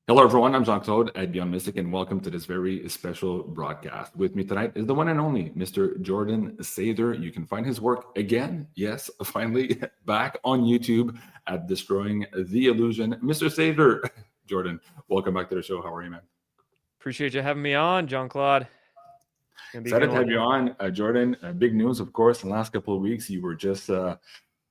Hello, everyone. I'm Jean-Claude at Beyond Mystic, and welcome to this very special broadcast. With me tonight is the one and only Mr. Jordan Sather. You can find his work again, yes, finally back on YouTube at Destroying the Illusion. Mr. Sather, Jordan, welcome back to the show. How are you, man? Appreciate you having me on, Jean-Claude. Gonna be Excited doing to have you on, Jordan. Big news, of course. In the last couple of weeks, you were just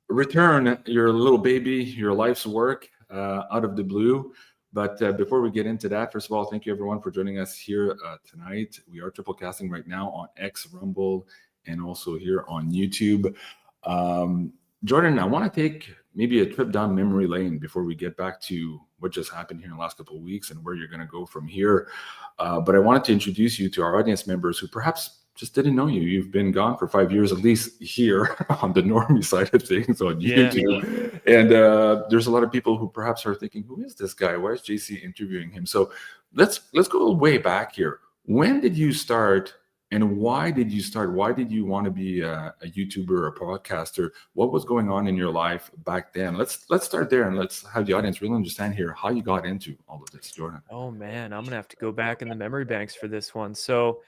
return your little baby, your life's work out of the blue. But before we get into that, first of all, thank you everyone for joining us here tonight. We are triple casting right now on X, Rumble, and also here on YouTube. Jordan, I want to take maybe a trip down memory lane before we get back to what just happened here in the last couple of weeks and where you're going to go from here. But I wanted to introduce you to our audience members who perhaps just didn't know you. You've been gone for 5 years, at least here on the normie side of things on YouTube. And there's a lot of people who perhaps are thinking, who is this guy? Why is JC interviewing him? So let's go way back here. When did you start and why did you start? Why did you want to be a YouTuber or a podcaster? What was going on in your life back then? Let's start there and let's have the audience really understand here how you got into all of this, Jordan. Oh man, I'm gonna have to go back in the memory banks for this one. So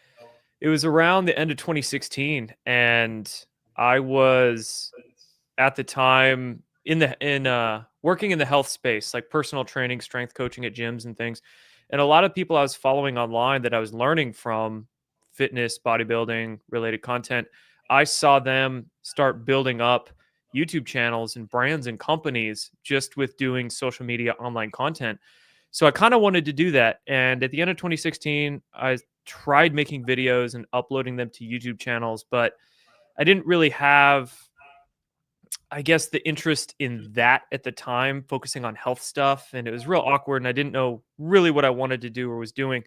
it was around the end of 2016, and I was at the time in working in the health space, like personal training, strength coaching at gyms and things. And a lot of people I was following online that I was learning from, fitness, bodybuilding related content, I saw them start building up YouTube channels and brands and companies just with doing social media online content. So I kind of wanted to do that. And at the end of 2016, I tried making videos and uploading them to YouTube channels, but I didn't really have, I guess, the interest in that at the time, focusing on health stuff. And it was real awkward. And I didn't know really what I wanted to do or was doing.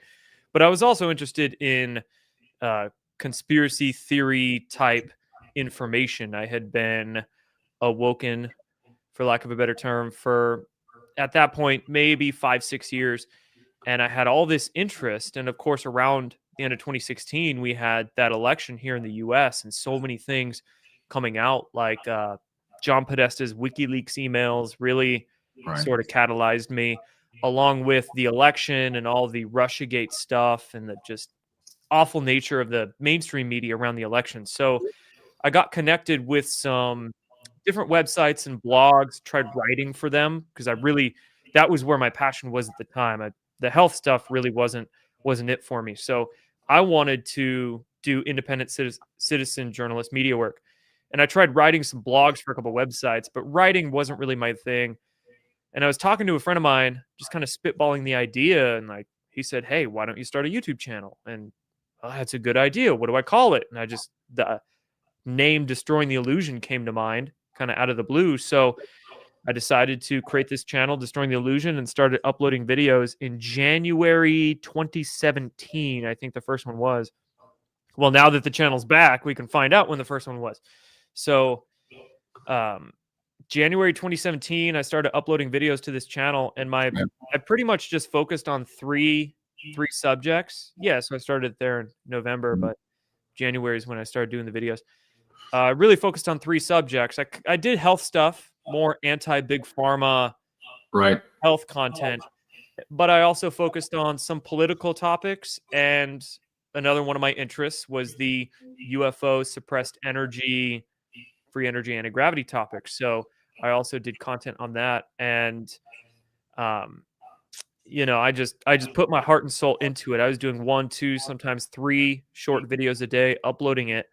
But I was also interested in conspiracy theory type information. I had been awoken, for lack of a better term, for at that point, maybe 5-6 years. And I had all this interest. And of course, around the end of 2016, we had that election here in the US and so many things coming out, like John Podesta's WikiLeaks emails really sort of catalyzed me, along with the election and all the Russiagate stuff and the just awful nature of the mainstream media around the election. So I got connected with some different websites and blogs, tried writing for them because that was where my passion was at the time. The health stuff really wasn't it for me. So I wanted to do independent citizen journalist media work. And I tried writing some blogs for a couple websites, but writing wasn't really my thing. And I was talking to a friend of mine, just kind of spitballing the idea. And like, he said, "Hey, why don't you start a YouTube channel?" And that's a good idea. What do I call it? And the name Destroying the Illusion came to mind kind of out of the blue. So I decided to create this channel, Destroying the Illusion, and started uploading videos in January 2017. I think the first one was. Well, now that the channel's back, we can find out when the first one was. So January 2017, I started uploading videos to this channel, and I pretty much just focused on three subjects. Yeah, so I started there in November, but January is when I started doing the videos. I really focused on three subjects. I did health stuff, more anti-big pharma health content, but I also focused on some political topics, and another one of my interests was the UFO, suppressed energy, free energy, anti-gravity topics. So I also did content on that, and I just put my heart and soul into it. I was doing 1, 2, sometimes 3 short videos a day, uploading it.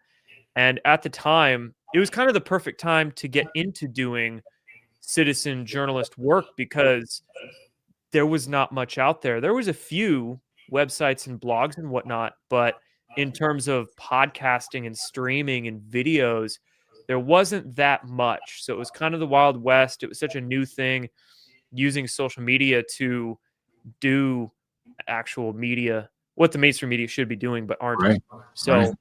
And at the time, it was kind of the perfect time to get into doing citizen journalist work because there was not much out there. There was a few websites and blogs and whatnot, but in terms of podcasting and streaming and videos, there wasn't that much. So it was kind of the Wild West. It was such a new thing, using social media to do actual media, what the mainstream media should be doing, but aren't. So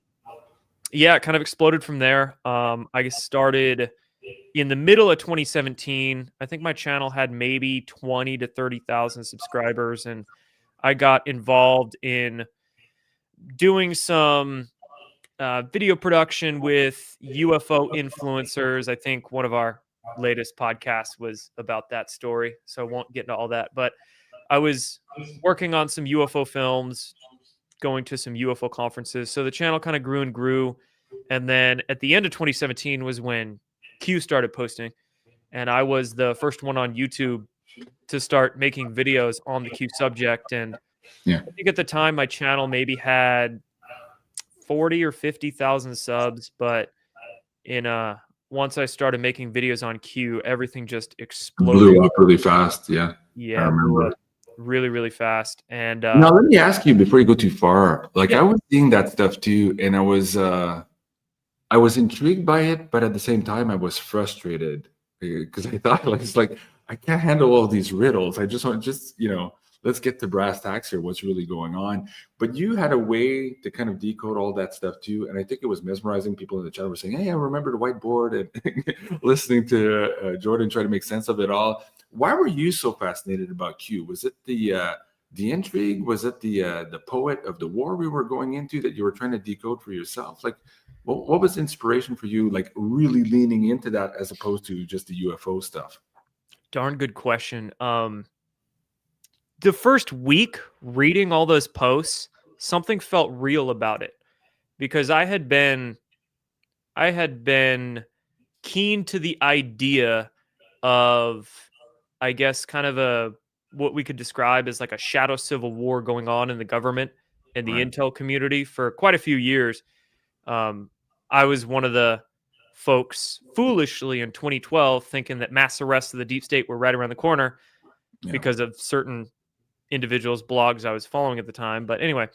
yeah, it kind of exploded from there. I started in the middle of 2017. I think my channel had maybe 20 to 30,000 subscribers, and I got involved in doing some video production with UFO influencers. I think one of our latest podcasts was about that story, so I won't get into all that. But I was working on some UFO films, going to some UFO conferences. So the channel kind of grew and grew. And then at the end of 2017 was when Q started posting. And I was the first one on YouTube to start making videos on the Q subject. And Yeah. I think at the time my channel maybe had 40 or 50,000 subs, but in once I started making videos on Q, everything just exploded. Blew up really fast. Yeah. I Yeah, blew remember. up really, really fast. And Now let me ask you before you go too far. Like yeah, I was seeing that stuff too, and I was intrigued by it, but at the same time I was frustrated because I thought like it's like I can't handle all these riddles. I just let's get to brass tacks here. What's really going on? But you had a way to kind of decode all that stuff too, and I think it was mesmerizing. People in the chat were saying, "Hey, I remember the whiteboard," and listening to Jordan try to make sense of it all. Why were you so fascinated about Q? Was it the intrigue? Was it the poet of the war we were going into that you were trying to decode for yourself? Like, what was inspiration for you, like really leaning into that as opposed to just the UFO stuff? darn good question. The first week reading all those posts, something felt real about it because I had been keen to the idea of, I guess, kind of what we could describe as like a shadow civil war going on in the government and the Right. intel community for quite a few years. Um, I was one of the folks foolishly in 2012 thinking that mass arrests of the deep state were right around the corner Yeah. because of certain individuals' blogs I was following at the time. But anyway,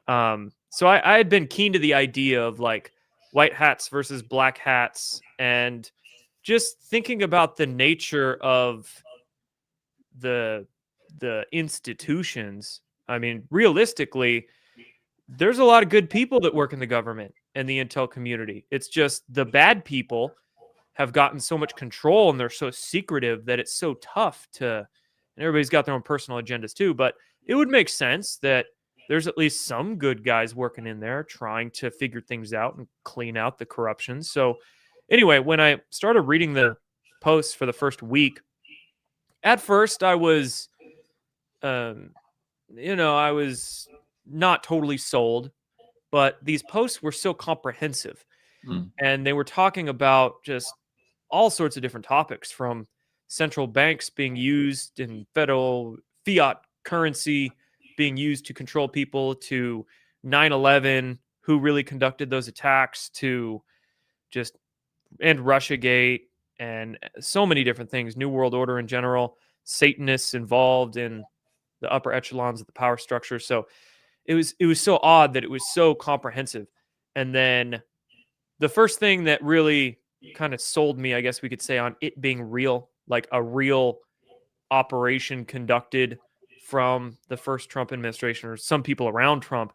so I had been keen to the idea of like white hats versus black hats and just thinking about the nature of the institutions. I mean, realistically, there's a lot of good people that work in the government and the intel community. It's just the bad people have gotten so much control and they're so secretive that it's so tough to, and everybody's got their own personal agendas too, but it would make sense that there's at least some good guys working in there trying to figure things out and clean out the corruption. So anyway, when I started reading the posts for the first week, at first I was um I was not totally sold, but these posts were so comprehensive Mm. and they were talking about just all sorts of different topics from central banks being used in federal fiat currency being used to control people to 9/11, who really conducted those attacks, to just and Russiagate and so many different things, New World Order in general, Satanists involved in the upper echelons of the power structure. So it was so odd that it was so comprehensive. And then the first thing that really kind of sold me, I guess we could say, on it being real, like a real operation conducted from the first Trump administration or some people around Trump,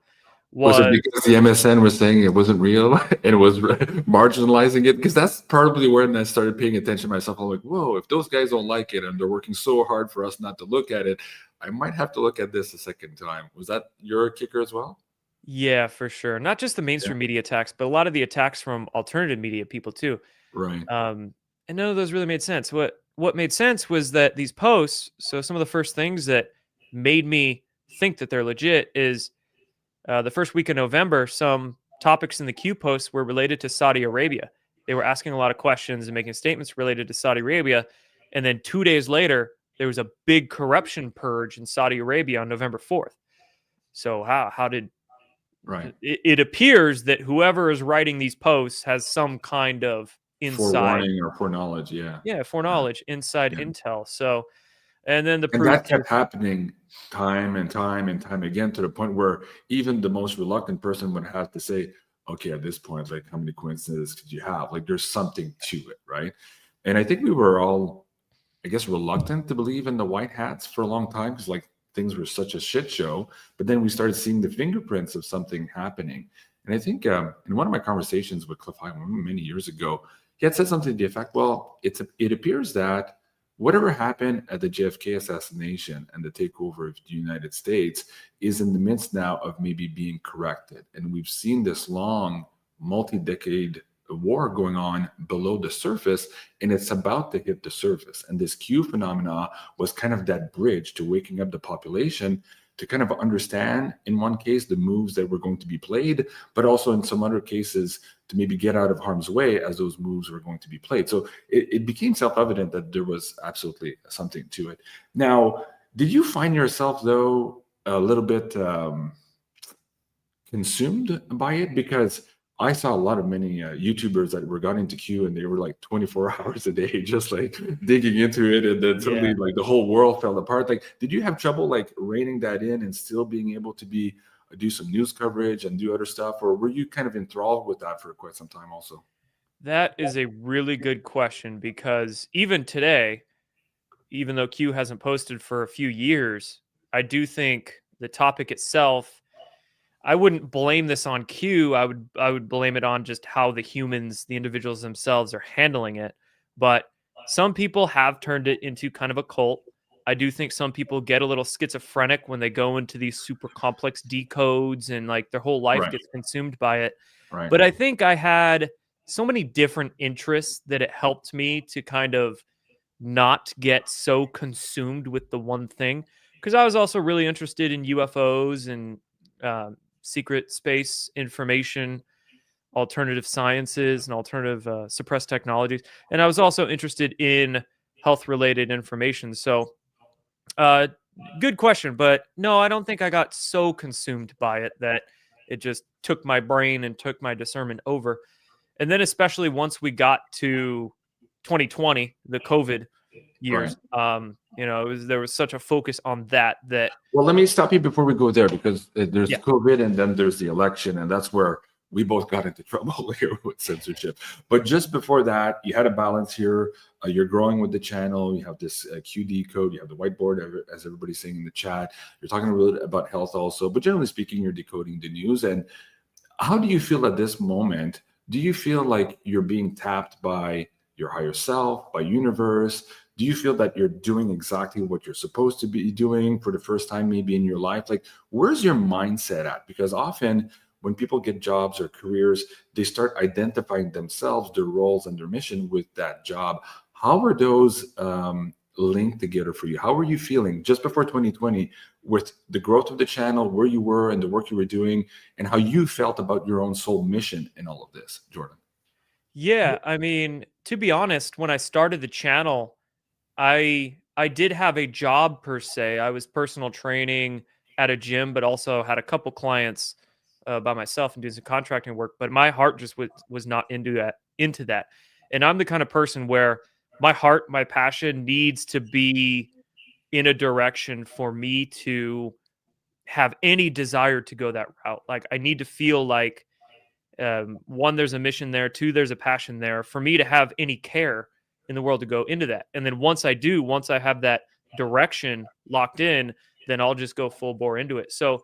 Was it was because the MSN was saying it wasn't real and it was marginalizing it? Because that's probably when I started paying attention to myself. I'm like, whoa, if those guys don't like it and they're working so hard for us not to look at it, I might have to look at this a second time. Was that your kicker as well? yeah, for sure. Not just the Yeah. mainstream media attacks, but a lot of the attacks from alternative media people too. Right. Um, and none of those really made sense. What made sense was that these posts. So some of the first things that made me think that they're legit is the first week of November. Some topics in the Q posts were related to Saudi Arabia. They were asking a lot of questions and making statements related to Saudi Arabia. And then 2 days later, there was a big corruption purge in Saudi Arabia on November 4th. So how did Right. it appears that whoever is writing these posts has some kind of inside, Forewarning or foreknowledge. Yeah. yeah, foreknowledge, inside Yeah. intel. So, and then the And proof that kept happening time and time and time again to the point where even the most reluctant person would have to say, okay, at this point, like how many coincidences could you have? Like there's something to it, right? And I think we were all, I guess, reluctant to believe in the white hats for a long time because like things were such a shit show. But then we started seeing the fingerprints of something happening. And I think in one of my conversations with Cliff Highland many years ago, he had said something to the effect, well, it appears that whatever happened at the JFK assassination and the takeover of the United States is in the midst now of maybe being corrected. And we've seen this long, multi-decade war going on below the surface, and it's about to hit the surface. And this Q phenomena was kind of that bridge to waking up the population to kind of understand, in one case, the moves that were going to be played, but also in some other cases to maybe get out of harm's way as those moves were going to be played. So it became self-evident that there was absolutely something to it. Now, did you find yourself, though, a little bit consumed by it? Because I saw many YouTubers that were got into Q and they were like 24 hours a day, just like digging into it. And then suddenly like the whole world fell apart. Like, did you have trouble like reining that in and still being able to do some news coverage and do other stuff? Or were you kind of enthralled with that for quite some time also? That is a really good question, because even today, even though Q hasn't posted for a few years, I do think the topic itself, I wouldn't blame this on Q. I would blame it on just how the humans, the individuals themselves, are handling it. But some people have turned it into kind of a cult. I do think some people get a little schizophrenic when they go into these super complex decodes and like their whole life Right. gets consumed by it. Right. But I think I had so many different interests that it helped me to kind of not get so consumed with the one thing. Because I was also really interested in UFOs and secret space information, alternative sciences, and alternative suppressed technologies. And I was also interested in health related information. So, good question. But no, I don't think I got so consumed by it that it just took my brain and took my discernment over. And then, especially once we got to 2020, the COVID years, there was such a focus on that. Well, let me stop you before we go there, because there's Yeah. COVID and then there's the election, and that's where we both got into trouble here with censorship. But just before that, you had a balance here. You're growing with the channel. You have this QD code. You have the whiteboard, as everybody's saying in the chat. You're talking a little bit about health also, but generally speaking, you're decoding the news. And how do you feel at this moment? Do you feel like you're being tapped by your higher self, by universe? Do you feel that you're doing exactly what you're supposed to be doing for the first time maybe in your life? Like, where's your mindset at? Because often when people get jobs or careers, they start identifying themselves, their roles and their mission with that job. How are those linked together for you? How were you feeling just before 2020 with the growth of the channel, where you were and the work you were doing, and how you felt about your own soul mission in all of this, Jordan? Yeah, I mean, to be honest, when I started the channel, I did have a job per se. I was personal training at a gym, but also had a couple clients by myself and doing some contracting work. But my heart just was not into that. And I'm the kind of person where my heart, my passion needs to be in a direction for me to have any desire to go that route. Like, I need to feel like one, there's a mission there. Two, there's a passion there for me to have any care in the world to go into that. And then once I have that direction locked in, then I'll just go full bore into it. So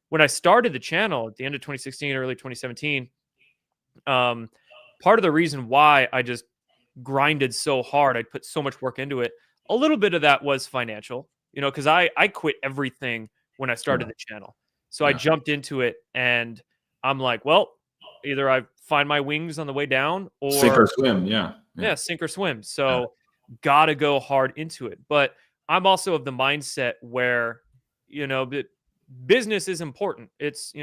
when I started the channel at the end of 2016, early 2017, part of the reason why I just grinded so hard, I put so much work into it, a little bit of that was financial, because I quit everything when I started the channel. So I jumped into it and I'm like, well, either I find my wings on the way down or sink or swim. Yeah, sink or swim. So gotta go hard into it. But I'm also of the mindset where, business is important. It's,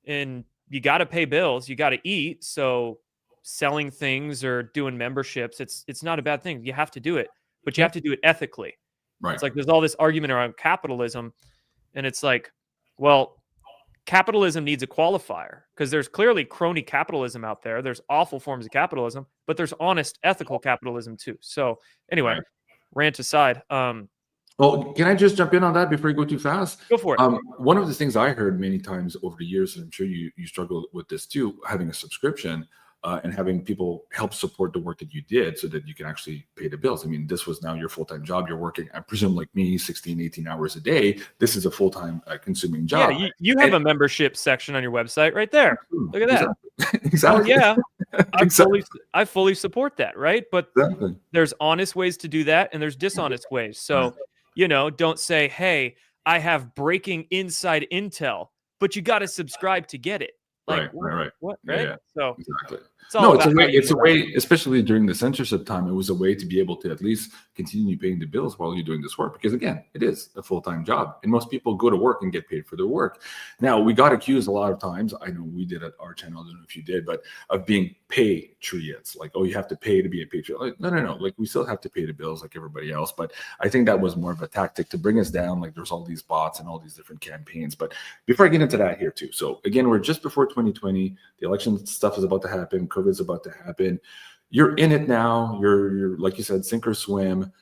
and you got to pay bills, you got to eat. So selling things or doing memberships, it's not a bad thing. You have to do it, but you have to do it ethically. Right. It's like there's all this argument around capitalism, and it's like, well, capitalism needs a qualifier, because there's clearly crony capitalism out there. There's awful forms of capitalism, but there's honest, ethical capitalism too. So anyway, rant aside. Well, can I just jump in on that before you go too fast? Go for it. One of the things I heard many times over the years, and I'm sure you struggle with this too, having a subscription and having people help support the work that you did so that you can actually pay the bills. I mean, this was now your full-time job. You're working, I presume, like me, 16, 18 hours a day. This is a full-time consuming job. Yeah, you have a membership section on your website right there. Look at that. Exactly. Oh, yeah. Exactly. I fully support that, right? But there's honest ways to do that, and there's dishonest ways. So, don't say, hey, I have breaking inside intel, but you got to subscribe to get it. Like, Right. what, Yeah, right? yeah, So exactly. it's all No, it's about a way. how you It's a interact. way, especially during the censorship time. It was a way to be able to at least continue paying the bills while you're doing this work. Because again, it is a full-time job, and most people go to work and get paid for their work. Now, we got accused a lot of times. I know we did at our channel. I don't know if you did, but of being patriots. Like, oh, you have to pay to be a patriot. Like, no. Like, we still have to pay the bills like everybody else. But I think that was more of a tactic to bring us down. Like, there's all these bots and all these different campaigns. But before I get into that here too, so again, we're just before 2020. The election stuff is about to happen. COVID is about to happen. You're in it now. You're like you said, sink or swim.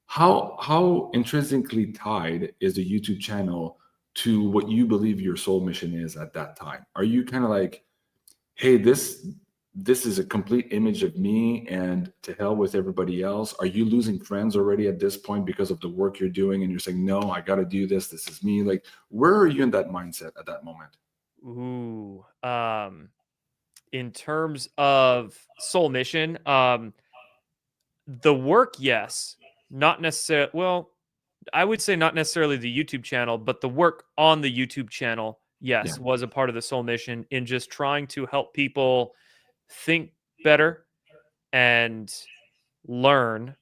How intrinsically tied is the YouTube channel to what you believe your soul mission is at that time? Are you kind of like, hey, this is a complete image of me, and to hell with everybody else? Are you losing friends already at this point because of the work you're doing, and you're saying, no, I got to do this. This is me. Like, where are you in that mindset at that moment? Ooh, in terms of soul mission, the work, yes, not necessarily. Well, I would say not necessarily the YouTube channel, but the work on the YouTube channel, Yeah, yes, was a part of the soul mission in just trying to help people think better and learn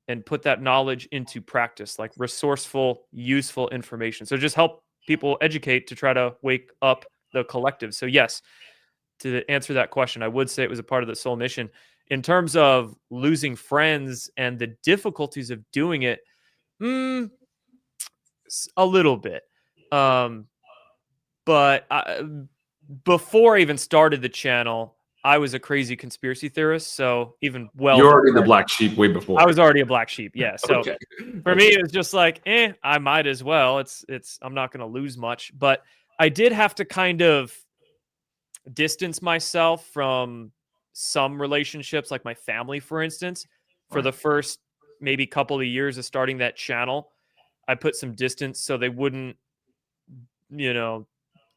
and put that knowledge into practice, like resourceful, useful information. So just help people educate to try to wake up the collective. So yes, to answer that question, I would say it was a part of the soul mission. In terms of losing friends and the difficulties of doing it, mm, a little bit. Um, but before I even started the channel, I was a crazy conspiracy theorist. So even well you're already the before, black sheep way I before. was already a black sheep. Yeah. So Okay. for me, it was just like, I might as well. I'm not going to lose much. But I did have to kind of distance myself from some relationships, like my family, for instance, for Right. the first maybe couple of years of starting that channel. I put some distance so they wouldn't, you know,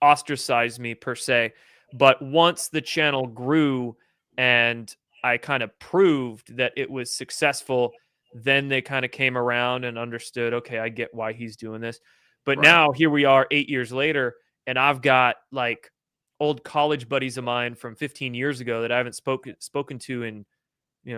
ostracize me per se. But once the channel grew and I kind of proved that it was successful, then they kind of came around and understood, okay, I get why he's doing this. But Right. now here we are 8 years later, and I've got like old college buddies of mine from 15 years ago that I haven't spoken to in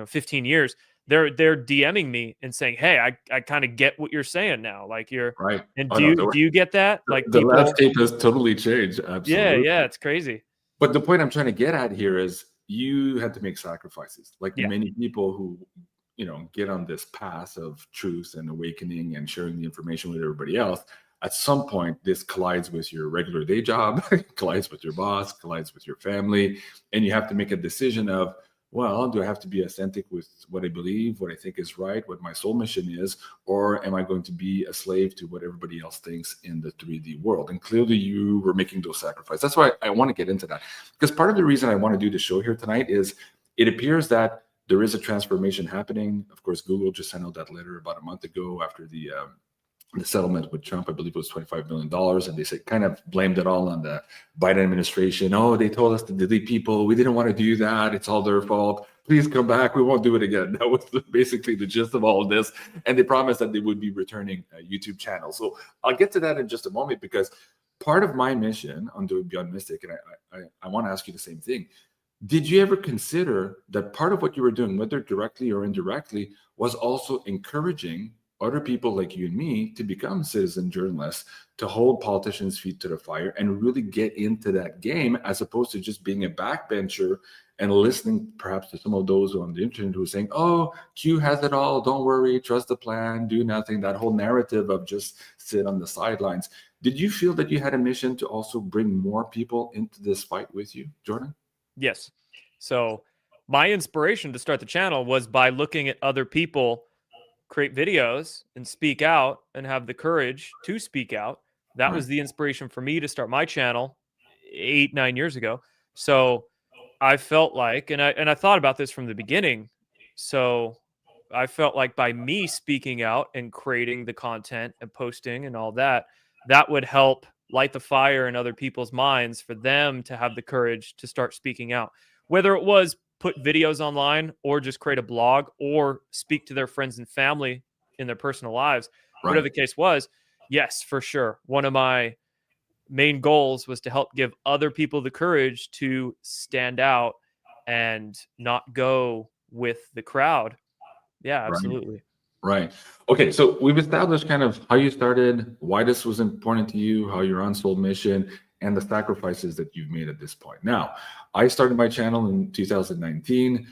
15 years. They're DMing me and saying, "Hey, I kind of get what you're saying now. Like you're Right. and Oh do no, you do you get that? Like the people." landscape has totally changed. Yeah, Absolutely. yeah, it's crazy. But the point I'm trying to get at here is you had to make sacrifices, like Yeah. many people who, get on this path of truth and awakening and sharing the information with everybody else. At some point, this collides with your regular day job, collides with your boss, collides with your family, and you have to make a decision of, well, do I have to be authentic with what I believe, what I think is right, what my soul mission is, or am I going to be a slave to what everybody else thinks in the 3D world? And clearly you were making those sacrifices. That's why I want to get into that. Because part of the reason I want to do the show here tonight is it appears that there is a transformation happening. Of course, Google just sent out that letter about a month ago after the settlement with Trump. I believe it was $25 million. And they said, kind of blamed it all on the Biden administration. Oh, they told us to delete people. We didn't want to do that. It's all their fault. Please come back. We won't do it again. That was basically the gist of all of this. And they promised that they would be returning a YouTube channel. So I'll get to that in just a moment, because part of my mission on Doing Beyond Mystic, and I want to ask you the same thing. Did you ever consider that part of what you were doing, whether directly or indirectly, was also encouraging other people like you and me to become citizen journalists, to hold politicians' feet to the fire and really get into that game, as opposed to just being a backbencher and listening perhaps to some of those on the internet who are saying, oh, Q has it all, don't worry, trust the plan, do nothing, that whole narrative of just sit on the sidelines. Did you feel that you had a mission to also bring more people into this fight with you, Jordan? Yes. So my inspiration to start the channel was by looking at other people create videos and speak out and have the courage to speak out. That Right. was the inspiration for me to start my channel 8, 9 years ago. So I felt like, and I thought about this from the beginning. So I felt like by me speaking out and creating the content and posting and all that, that would help light the fire in other people's minds for them to have the courage to start speaking out. Whether it was put videos online or just create a blog or speak to their friends and family in their personal lives, whatever Right. the case was, yes, for sure. One of my main goals was to help give other people the courage to stand out and not go with the crowd. Yeah, Right. absolutely. Right. Okay. So we've established kind of how you started, why this was important to you, how your unsold mission, and the sacrifices that you've made at this point. Now, I started my channel in 2019.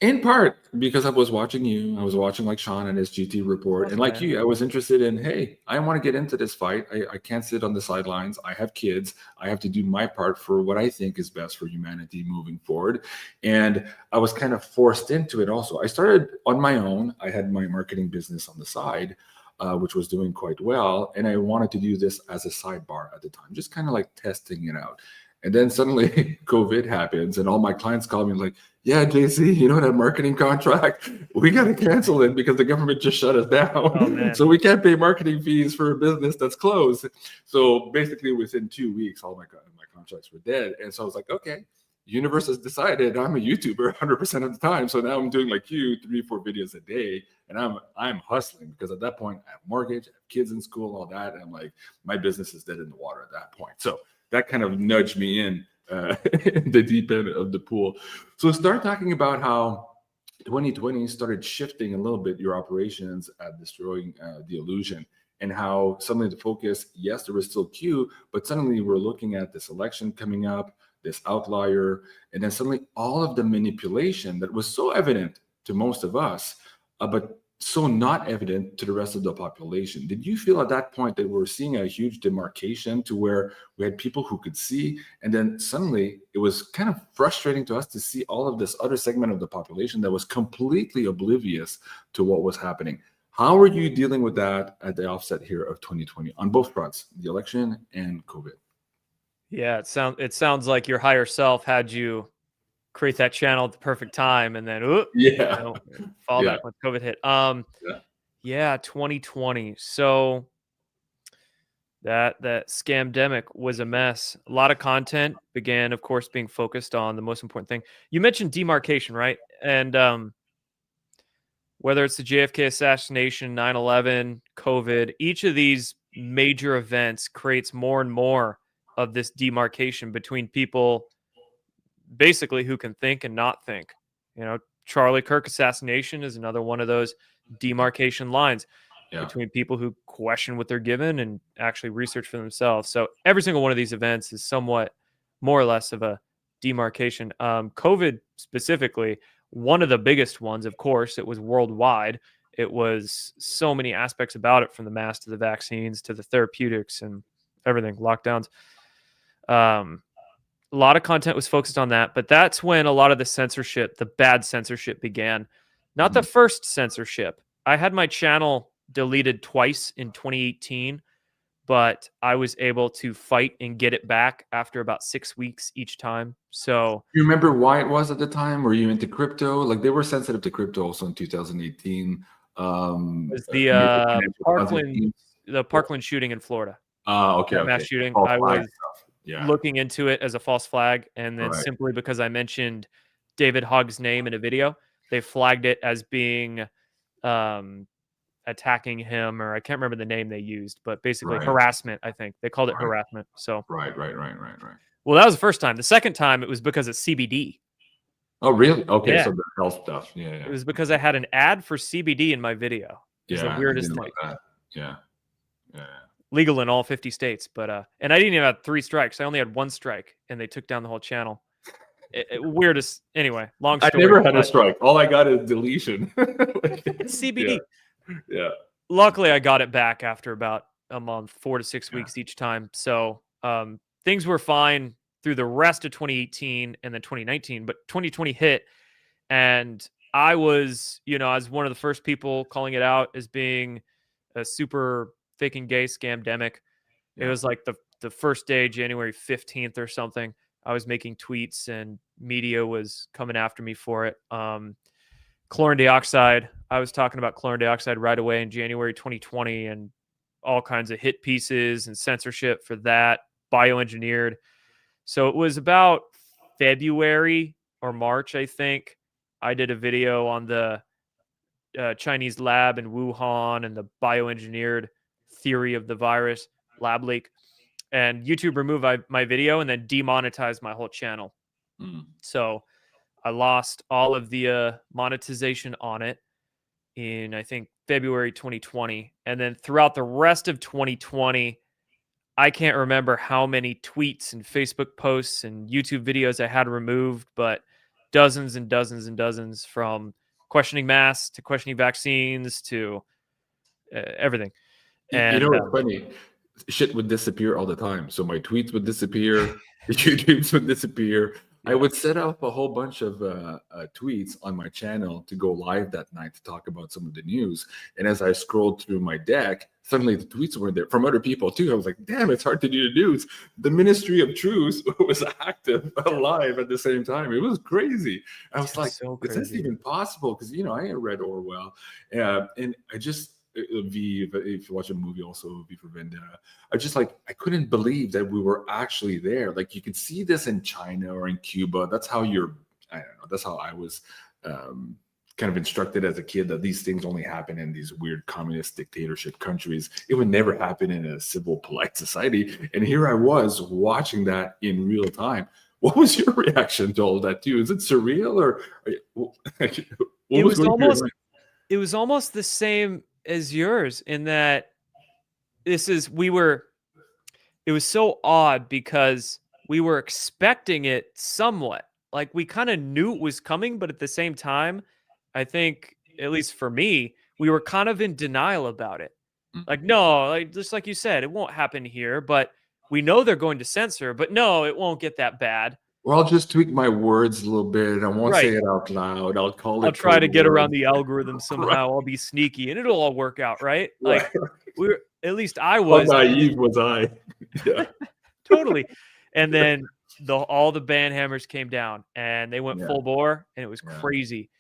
In part because I was watching you, I was watching like Sean and his GT report, and Awesome, like man. you, I was interested in, hey, I want to get into this fight. I can't sit on the sidelines. I have kids. I have to do my part for what I think is best for humanity moving forward. And I was kind of forced into it also. I started on my own. I had my marketing business on the side, which was doing quite well. And I wanted to do this as a sidebar at the time, just kind of like testing it out. And then suddenly COVID happens, and all my clients call me like, yeah, JC, you know that marketing contract? We got to cancel it because the government just shut us down. Oh, man. So we can't pay marketing fees for a business that's closed. So basically within 2 weeks, all my contracts were dead. And so I was like, okay, universe has decided I'm a YouTuber 100% of the time. So now I'm doing like 3-4 videos a day, and I'm hustling because at that point I have mortgage, I have kids in school, all that. And I'm like, my business is dead in the water at that point. So that kind of nudged me in the deep end of the pool. So start talking about how 2020 started shifting a little bit your operations at destroying the illusion, and how suddenly the focus, yes, there was still Q, but suddenly we're looking at this election coming up, this outlier, and then suddenly all of the manipulation that was so evident to most of us, but so not evident to the rest of the population. Did you feel at that point that we're seeing a huge demarcation to where we had people who could see, and then suddenly it was kind of frustrating to us to see all of this other segment of the population that was completely oblivious to what was happening? How are you dealing with that at the offset here of 2020 on both fronts, the election and COVID? Yeah, it sounds like your higher self had you create that channel at the perfect time, and then Yeah. fall Yeah. back when COVID hit. Yeah. Yeah, 2020. So that scamdemic was a mess. A lot of content began, of course, being focused on the most important thing. You mentioned demarcation, right? And whether it's the JFK assassination, 9/11, COVID, each of these major events creates more and more of this demarcation between people basically who can think and not think. You know, Charlie Kirk assassination is another one of those demarcation lines Yeah. between people who question what they're given and actually research for themselves. So every single one of these events is somewhat more or less of a demarcation. COVID specifically, one of the biggest ones, of course, it was worldwide. It was so many aspects about it, from the mask to the vaccines to the therapeutics and everything, lockdowns. A lot of content was focused on that, but that's when a lot of the censorship, the bad censorship, began. Not the first censorship. I had my channel deleted twice in 2018, but I was able to fight and get it back after about 6 weeks each time. So You remember why it was at the time? Were you into crypto? Like they were sensitive to crypto also in 2018. it was Maybe financial Ponzi schemes. The Parkland shooting in Florida, Okay, that mass okay. shooting. False I flag was stuff. Yeah, looking into it as a false flag, and then right, simply because I mentioned David Hogg's name in a video, they flagged it as being um, attacking him, or I can't remember the name they used, but basically right, harassment. I think they called it right, harassment. So, right. well, that was the first time. The second time, it was because of CBD. Oh, really? Okay, Yeah, so the health stuff. Yeah, it yeah. was because I had an ad for CBD in my video. It was the Yeah, they weirdest didn't thing. like that. Yeah, yeah. Legal in all 50 states, but and I didn't even have 3 strikes. I only had 1 strike, and they took down the whole channel. Weirdest. Anyway, long I story. never had a But strike. All I got is deletion. it's Yeah, CBD. yeah. Luckily, I got it back after about a month, 4 to 6 Yeah. weeks each time. So things were fine through the rest of 2018 and then 2019, but 2020 hit, and I was, as one of the first people calling it out as being a super faking gay scamdemic. It Yeah. was like the first day, January 15th or something. I was making tweets and media was coming after me for it. Chlorine dioxide. I was talking about chlorine dioxide right away in January 2020, and all kinds of hit pieces and censorship for that, bioengineered. So it was about February or March, I think. I did a video on the Chinese lab in Wuhan and the bioengineered theory of the virus, lab leak. and YouTube removed my video and then demonetized my whole channel. Mm. So I lost all of the monetization on it in, I think, February 2020. And then throughout the rest of 2020, I can't remember how many tweets and Facebook posts and YouTube videos I had removed, but dozens and dozens and dozens, from questioning masks to questioning vaccines to everything. You And know, it's funny. Shit would disappear all the time. So my tweets would disappear, the YouTubes would disappear. I yeah. would set up a whole bunch of tweets on my channel to go live that night to talk about some of the news. And as I scrolled through my deck, suddenly the tweets were there from other people too. I was like, damn, it's hard to do the news. The Ministry of Truth was active, alive at the same time. It was crazy. I was like, so is this crazy. even possible? Because, you know, I read Orwell. And I just, V, if you watch a movie also, V for Vendetta, I just like, I couldn't believe that we were actually there. Like, you could see this in China or in Cuba. That's how you're, I don't know, that's how I was kind of instructed as a kid, that these things only happen in these weird communist dictatorship countries. It would never happen in a civil, polite society. And here I was watching that in real time. What was your reaction to all of that too? Is it surreal, or it was almost the same as yours, in that it was so odd because we were expecting it somewhat. Like, we kind of knew it was coming, but at the same time, I think, at least for me, we were kind of in denial about it. Like, no, like, just like you said, it won't happen here, but we know they're going to censor, but no, it won't get that bad. Well, I'll just tweak my words a little bit. I won't say Right. it out loud. I'll call it. I'll try to code get around words. the algorithm somehow. Right. I'll be sneaky and it'll all work out, right? Like, Right. at least I How was. naive was I? Yeah. Totally. And then all the ban hammers came down and they went Yeah. full bore, and it was Yeah. crazy.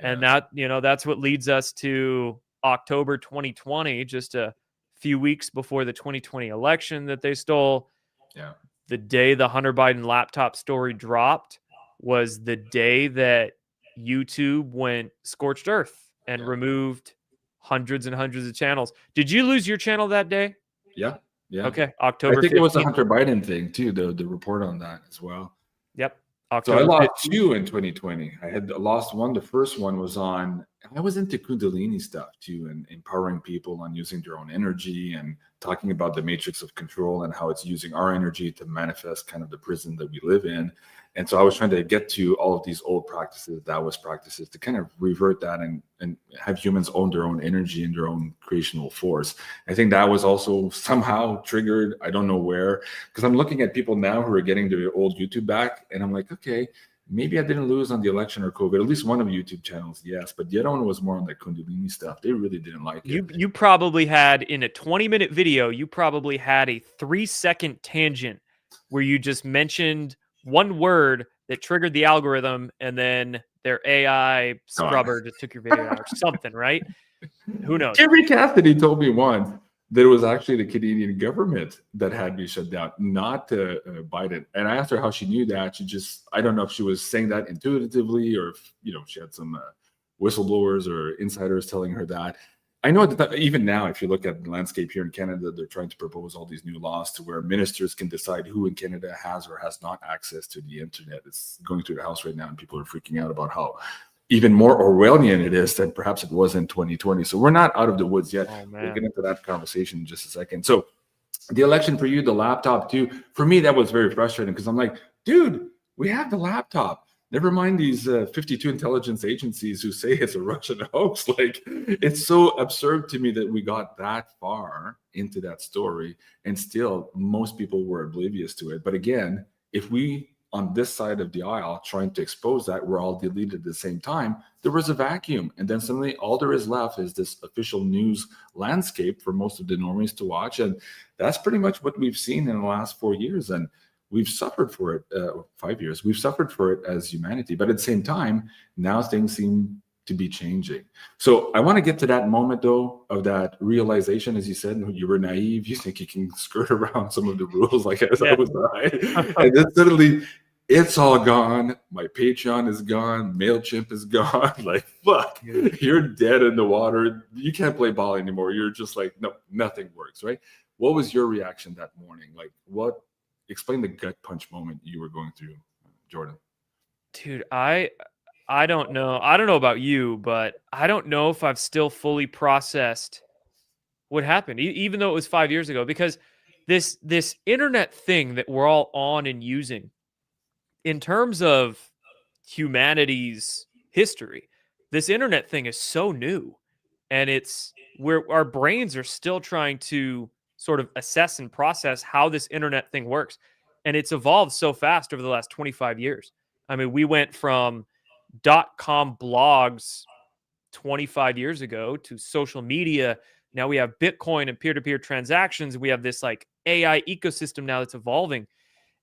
And Yeah. that's what leads us to October 2020, just a few weeks before the 2020 election that they stole. Yeah. The day the Hunter Biden laptop story dropped was the day that YouTube went scorched earth and removed hundreds and hundreds of channels. Did you lose your channel that day? Yeah. Yeah. Okay. I October think 15th. it was the Hunter Biden thing too, the report on that as well. Yep. So October I lost 15th. 2 in 2020. I had lost one. The first one was on, I was into Kundalini stuff too, and empowering people on using their own energy and talking about the matrix of control and how it's using our energy to manifest kind of the prison that we live in. And so I was trying to get to all of these old practices, Taoist practices, to kind of revert that and have humans own their own energy and their own creational force. I think that was also somehow triggered. I don't know where, because I'm looking at people now who are getting their old YouTube back, and I'm like, okay, maybe I didn't lose on the election or COVID. At least one of the YouTube channels, yes, but the other one was more on the Kundalini stuff. They really didn't like it. You probably had, in a 20-minute video, you probably had a 3-second tangent where you just mentioned one word that triggered the algorithm, and then their AI scrubber just took your video out or something, right? Who knows? Kerry Cassidy told me once that it was actually the Canadian government that had me shut down, not Biden. And I asked her how she knew that. She just, I don't know if she was saying that intuitively, or if, you know, she had some whistleblowers or insiders telling her that. I know that even now, if you look at the landscape here in Canada, they're trying to propose all these new laws to where ministers can decide who in Canada has or has not access to the internet. It's going through the House right now, and people are freaking out about how even more Orwellian it is than perhaps it was in 2020. So we're not out of the woods yet. Oh, we'll get into that conversation in just a second. So the election for you, the laptop too, for me, that was very frustrating, because I'm like, dude, we have the laptop. Never mind these 52 intelligence agencies who say it's a Russian hoax. Like, it's so absurd to me that we got that far into that story, and still most people were oblivious to it. But again, if we on this side of the aisle trying to expose that we're all deleted at the same time, there was a vacuum. And then suddenly all there is left is this official news landscape for most of the normies to watch. And that's pretty much what we've seen in the last 4 years. And we've suffered for it, 5 years. We've suffered for it as humanity. But at the same time, now things seem to be changing. So I want to get to that moment, though, of that realization. As you said, you were naive. You think you can skirt around some of the rules, like as I was I. And then suddenly, it's all gone. My Patreon is gone. MailChimp is gone. Like, fuck, you're dead in the water. You can't play ball anymore. You're just like, no, nothing works, right? What was your reaction that morning? Like, explain the gut punch moment you were going through, Jordan. Dude, I don't know. I don't know about you, but I don't know if I've still fully processed what happened, even though it was 5 years ago, because this internet thing that we're all on and using, in terms of humanity's history, this internet thing is so new, and it's where our brains are still trying to sort of assess and process how this internet thing works, and it's evolved so fast over the last 25 years. I mean, we went from .com blogs 25 years ago to social media. Now we have Bitcoin and peer-to-peer transactions. We have this like AI ecosystem now that's evolving,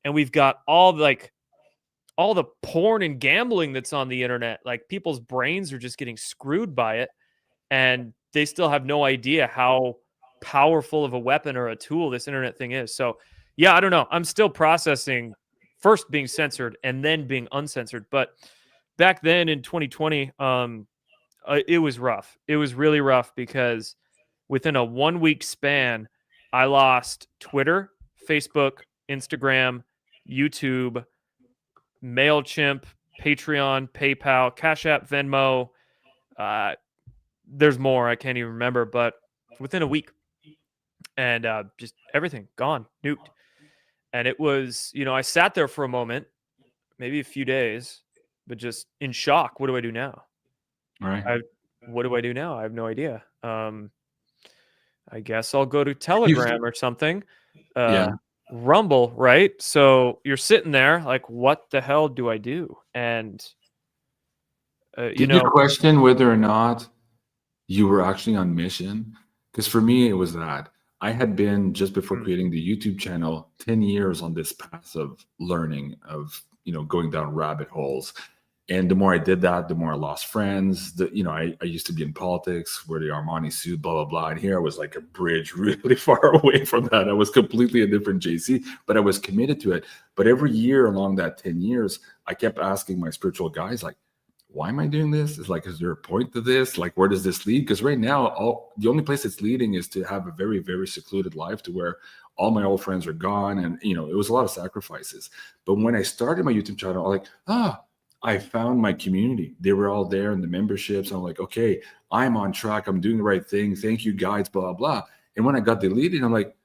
and we've got all the porn and gambling that's on the internet. Like, people's brains are just getting screwed by it, and they still have no idea how powerful of a weapon or a tool this internet thing is. So yeah, I don't know. I'm still processing first being censored and then being uncensored. But back then in 2020, it was rough. It was really rough because within a 1 week span, I lost Twitter, Facebook, Instagram, YouTube, MailChimp, Patreon, PayPal, Cash App, Venmo. There's more. I can't even remember, but within a week. And just everything gone, nuked. And it was, I sat there for a moment, maybe a few days, but just in shock. What do I do now? All right. What do I do now? I have no idea. I guess I'll go to Telegram or something. Yeah. Rumble, right? So you're sitting there like, what the hell do I do? And Did you question whether or not you were actually on mission? Because for me, it was that. I had been, just before creating the YouTube channel, 10 years on this path of learning, of going down rabbit holes. And the more I did that, the more I lost friends. I used to be in politics, wear the Armani suit, blah, blah, blah. And here I was like a bridge really far away from that. I was completely a different JC, but I was committed to it. But every year along that 10 years, I kept asking my spiritual guys, like, why am I doing this? It's like, is there a point to this? Like, where does this lead? Because right now, the only place it's leading is to have a very, very secluded life, to where all my old friends are gone. And, it was a lot of sacrifices. But when I started my YouTube channel, I'm like, I found my community. They were all there in the memberships. I'm like, okay, I'm on track. I'm doing the right thing. Thank you, guys, blah, blah. And when I got deleted, I'm like,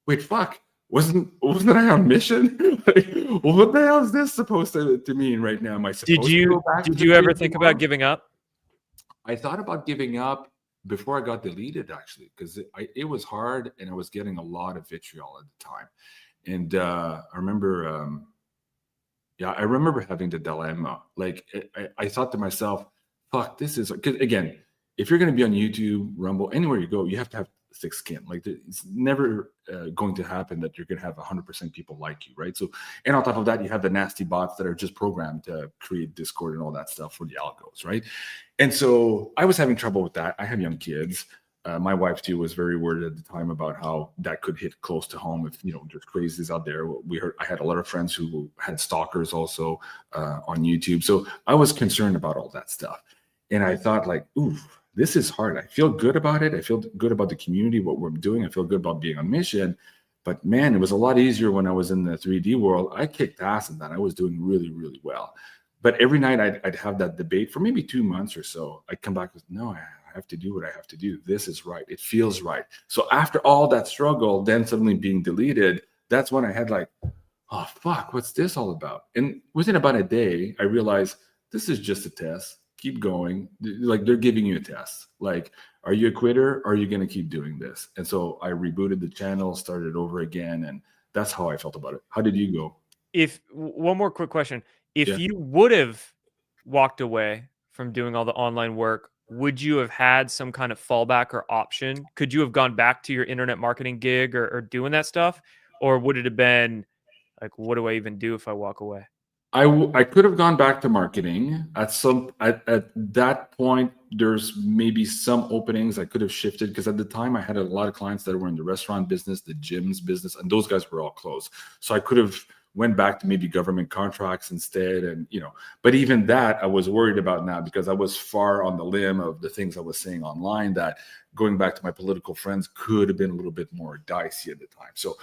wait, fuck. Wasn't I on mission? Like, what the hell is this supposed to mean right now? Am I supposed to go back? Did you ever think about giving up? I thought about giving up before I got deleted, actually, because it was hard, and I was getting a lot of vitriol at the time. And I remember, I remember having the dilemma. Like, I thought to myself, fuck, this is, because again, if you're going to be on YouTube, Rumble, anywhere you go, you have to have thick skin. Like, it's never going to happen that you're going to have 100% people like you, right? So, and on top of that, you have the nasty bots that are just programmed to create Discord and all that stuff for the algos, right? And so I was having trouble with that. I have young kids. My wife too was very worried at the time about how that could hit close to home if there's crazies out there. I had a lot of friends who had stalkers also on YouTube, so I was concerned about all that stuff. And I thought, like, ooh, this is hard. I feel good about it. I feel good about the community, what we're doing. I feel good about being on mission. But man, it was a lot easier when I was in the 3D world. I kicked ass in that. I was doing really, really well. But every night I'd have that debate for maybe 2 months or so. I'd come back with, no, I have to do what I have to do. This is right. It feels right. So after all that struggle, then suddenly being deleted, that's when I had like, oh, fuck, what's this all about? And within about a day, I realized this is just a test. Keep going. Like, they're giving you a test. Like, are you a quitter? Or are you going to keep doing this? And so I rebooted the channel, started over again. And that's how I felt about it. How did you go? One more quick question. If you would have walked away from doing all the online work, would you have had some kind of fallback or option? Could you have gone back to your internet marketing gig or doing that stuff? Or would it have been like, what do I even do if I walk away? I could have gone back to marketing at that point. There's maybe some openings I could have shifted, because at the time I had a lot of clients that were in the restaurant business, the gyms business, and those guys were all closed. So I could have went back to maybe government contracts instead. And, but even that I was worried about now, because I was far on the limb of the things I was saying online, that going back to my political friends, could have been a little bit more dicey at the time. So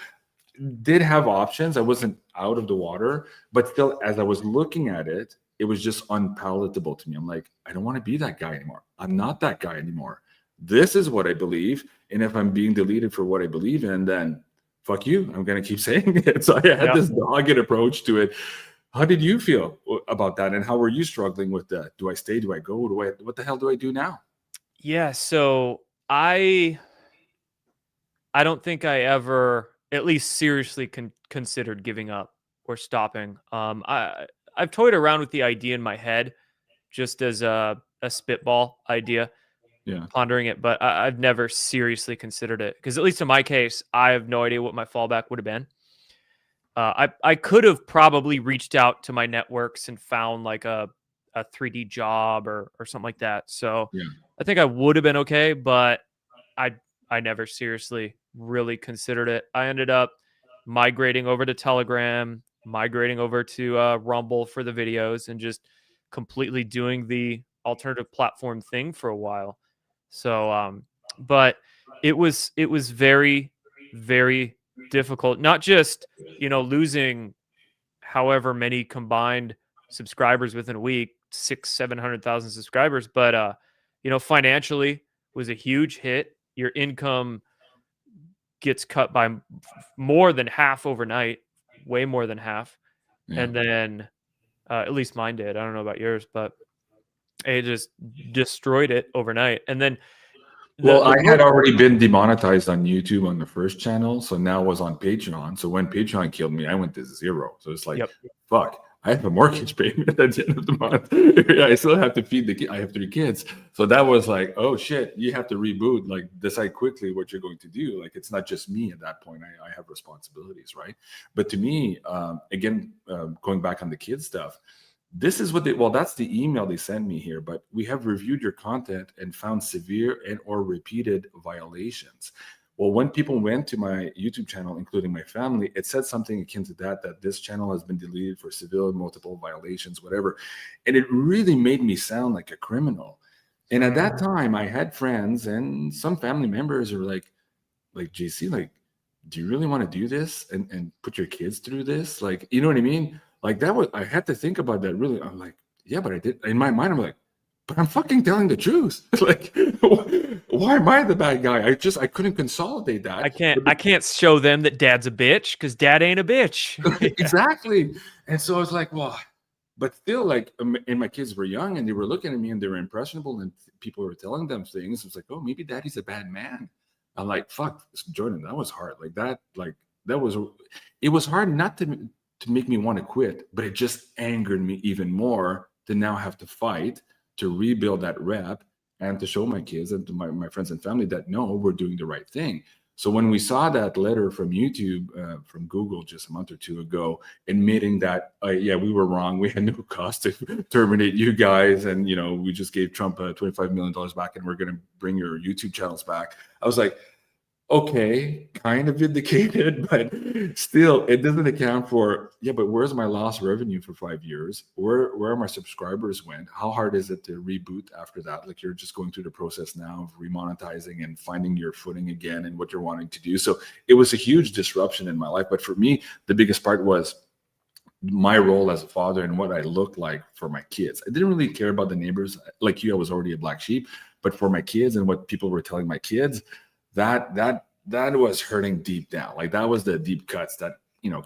did have options. I wasn't out of the water, but still, as I was looking at it, it was just unpalatable to me. I'm like, I don't want to be that guy anymore. I'm not that guy anymore. This is what I believe. And if I'm being deleted for what I believe in, then fuck you. I'm going to keep saying it. So I had this dogged approach to it. How did you feel about that? And how were you struggling with that? Do I stay? Do I go? What the hell do I do now? Yeah. So I don't think I ever, at least seriously, considered giving up or stopping. I've toyed around with the idea in my head, just as a spitball idea, pondering it, but I've never seriously considered it, because at least in my case, I have no idea what my fallback would have been. I could have probably reached out to my networks and found like a 3D job or something like that. So I think I would have been okay, but I never seriously really considered it. I ended up migrating over to Telegram, migrating over to Rumble for the videos, and just completely doing the alternative platform thing for a while. So, but it was very, very difficult. Not just, losing however many combined subscribers within a week, 600,000-700,000 subscribers, but financially was a huge hit. Your income gets cut by more than half overnight, way more than half. And then at least mine did. I don't know about yours, but it just destroyed it overnight. And then I had already been demonetized on YouTube on the first channel, so now I was on Patreon. So when Patreon killed me, I went to 0. So it's like, fuck, I have a mortgage payment at the end of the month. I still have to feed the kid. I have 3 kids. So that was like, oh shit, you have to reboot, like decide quickly what you're going to do. Like, it's not just me at that point. I have responsibilities, right? But to me, again, going back on the kid stuff, this is what that's the email they send me here, but we have reviewed your content and found severe and or repeated violations. Well, when people went to my YouTube channel, including my family, it said something akin to that this channel has been deleted for severe multiple violations, whatever. And it really made me sound like a criminal. And at that time, I had friends and some family members who were like, JC, like, do you really want to do this and put your kids through this? Like, you know what I mean? Like, that was, I had to think about that really. I'm like, yeah, but I did. In my mind, I'm like, but I'm fucking telling the truth. Like, why am I the bad guy? I couldn't consolidate that. I can't show them that dad's a bitch because dad ain't a bitch. Exactly. And so I was like, well, but still, like, and my kids were young and they were looking at me and they were impressionable and people were telling them things. It was like, oh, maybe daddy's a bad man. I'm like, fuck, Jordan, that was hard. It was hard not to make me want to quit, but it just angered me even more to now have to fight to rebuild that rep and to show my kids and to my friends and family that no, we're doing the right thing. So when we saw that letter from YouTube, from Google just a month or 2 ago, admitting that, we were wrong. We had no cost to terminate you guys. And, we just gave Trump $25 million back and we're going to bring your YouTube channels back. I was like, okay, kind of vindicated, but still, it doesn't account for, but where's my lost revenue for 5 years? Where are my subscribers went? How hard is it to reboot after that? Like, you're just going through the process now of remonetizing and finding your footing again and what you're wanting to do. So it was a huge disruption in my life. But for me, the biggest part was my role as a father and what I looked like for my kids. I didn't really care about the neighbors. Like you, I was already a black sheep, but for my kids and what people were telling my kids, that was hurting deep down. Like, that was the deep cuts that,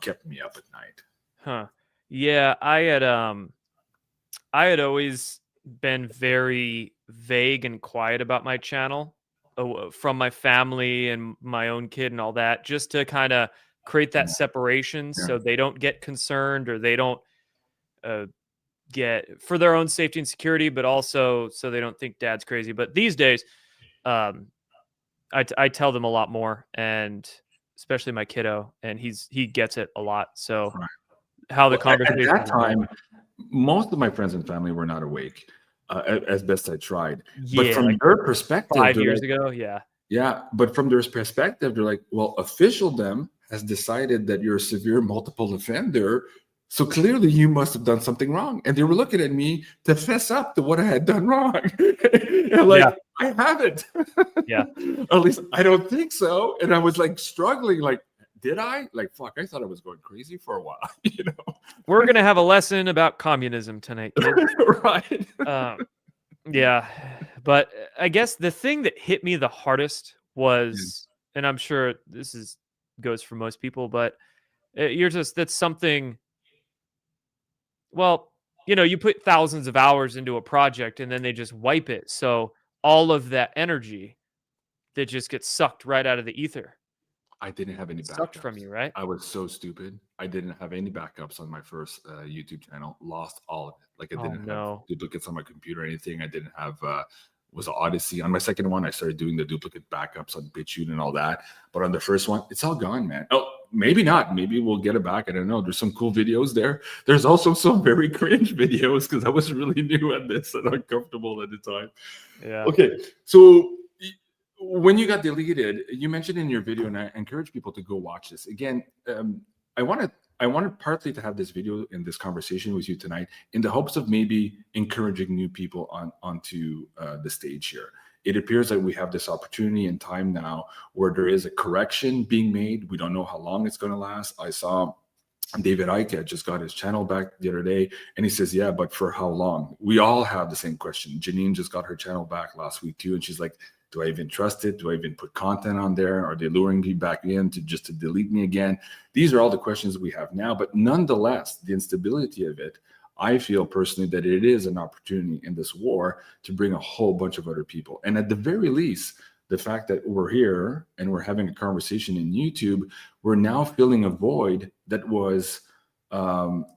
kept me up at night. Huh. Yeah, I had always been very vague and quiet about my channel from my family and my own kid and all that, just to kind of create that separation so they don't get concerned or they don't get, for their own safety and security, but also so they don't think dad's crazy. But these days, I tell them a lot more, and especially my kiddo, and he gets it a lot. So how the conversation at that time, most of my friends and family were not awake, as best I tried. Yeah, but from their perspective, 5 years ago, but from their perspective, they're like, well, officialdom has decided that you're a severe multiple offender, So clearly you must have done something wrong. And they were looking at me to fess up to what I had done wrong. And like, Yeah. I haven't. Yeah. Or at least I don't think so. And I was like struggling, like, did I? Like, fuck, I thought I was going crazy for a while, you know? We're gonna have a lesson about communism tonight, kids. Right. Yeah, but I guess the thing that hit me the hardest was, and I'm sure this is goes for most people, but that's something. Well, you put thousands of hours into a project and then they just wipe it. So all of that energy that just gets sucked right out of the ether, I didn't have any sucked from backups. you, right? I was so stupid. I didn't have any backups on my first YouTube channel. Lost all of it. Like I Oh didn't have no. duplicates on my computer or anything. I didn't have was Odyssey. On my second one, I started doing the duplicate backups on BitChute and all that. But on the first one, it's all gone, man. Oh, maybe not. Maybe we'll get it back. I don't know. There's some cool videos there. There's also some very cringe videos because I was really new at this and uncomfortable at the time. Yeah. Okay, so when you got deleted, you mentioned in your video, and I encourage people to go watch this again. I wanted partly to have this video and this conversation with you tonight in the hopes of maybe encouraging new people onto the stage here. It appears that we have this opportunity and time now where there is a correction being made. We don't know how long it's going to last. I saw David Icke just got his channel back the other day, and he says, yeah, but for how long? We all have the same question. Janine just got her channel back last week too, and she's like, do I even trust it? Do I even put content on there? Are they luring me back in to delete me again? These are all the questions we have now, but nonetheless, the instability of it, I feel personally that it is an opportunity in this war to bring a whole bunch of other people. And at the very least, the fact that we're here and we're having a conversation in YouTube, we're now filling a void that was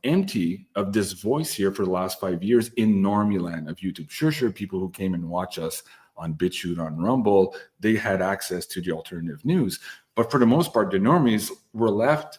empty of this voice here for the last 5 years in normie land of YouTube. Sure, people who came and watch us on BitChute, on Rumble, they had access to the alternative news. But for the most part, the normies were left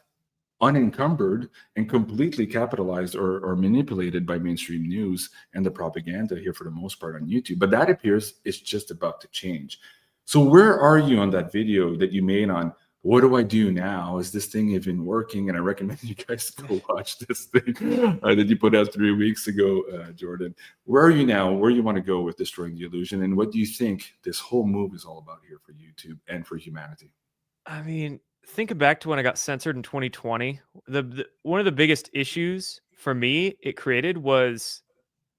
unencumbered and completely capitalized or manipulated by mainstream news and the propaganda here for the most part on YouTube. But that appears it's just about to change. So where are you on that video that you made on what do I do now? Is this thing even working? And I recommend you guys go watch this thing that you put out 3 weeks ago, Jordan. Where are you now? Where do you want to go with destroying the illusion? And what do you think this whole move is all about here for YouTube and for humanity? I mean, thinking back to when I got censored in 2020, one of the biggest issues for me it created was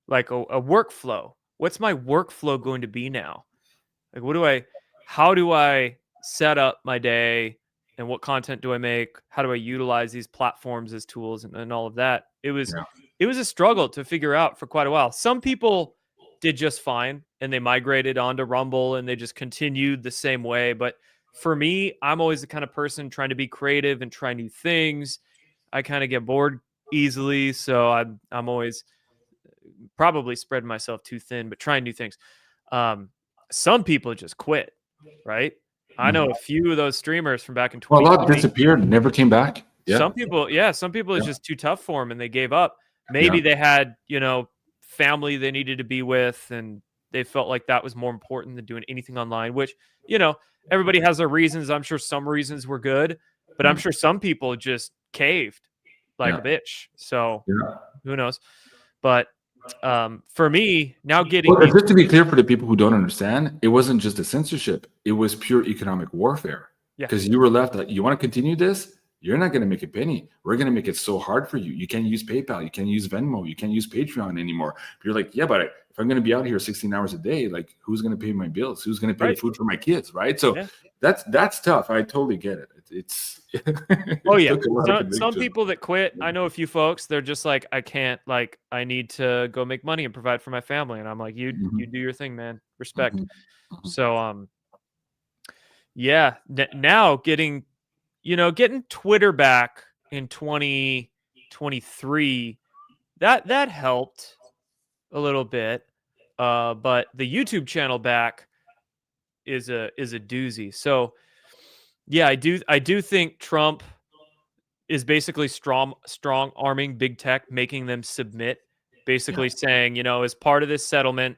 like a workflow. What's my workflow going to be now? Like, how do I set up my day and what content do I make? How do I utilize these platforms as tools and all of that? It was a struggle to figure out for quite a while. Some people did just fine and they migrated onto Rumble and they just continued the same way. But for me, I'm always the kind of person trying to be creative and try new things. I kind of get bored easily, so I'm always probably spreading myself too thin, but trying new things. Some people just quit, right? I know a few of those streamers from back in Well, a 2020. lot disappeared, never came back. Yeah. Some people it's just too tough for them and they gave up. Maybe they had, family they needed to be with and they felt like that was more important than doing anything online, which, everybody has their reasons. I'm sure some reasons were good, but I'm sure some people just caved like a bitch. So who knows? But for me, now getting just to be clear for the people who don't understand, it wasn't just a censorship; it was pure economic warfare. Because you were left like, you want to continue this? You're not going to make a penny. We're going to make it so hard for you. You can't use PayPal. You can't use Venmo. You can't use Patreon anymore. You're like, yeah, but if I'm going to be out here 16 hours a day, like, who's going to pay my bills? Who's going to pay food for my kids? Right. So that's tough. I totally get it. It's oh yeah. Some people that quit, I know a few folks, they're just like, I can't, like, I need to go make money and provide for my family. And I'm like, you do your thing, man. Respect. So now getting Twitter back in 2023, that helped a little bit. But the YouTube channel back is a doozy. So yeah, I do think Trump is basically strong arming big tech, making them submit, basically saying, as part of this settlement,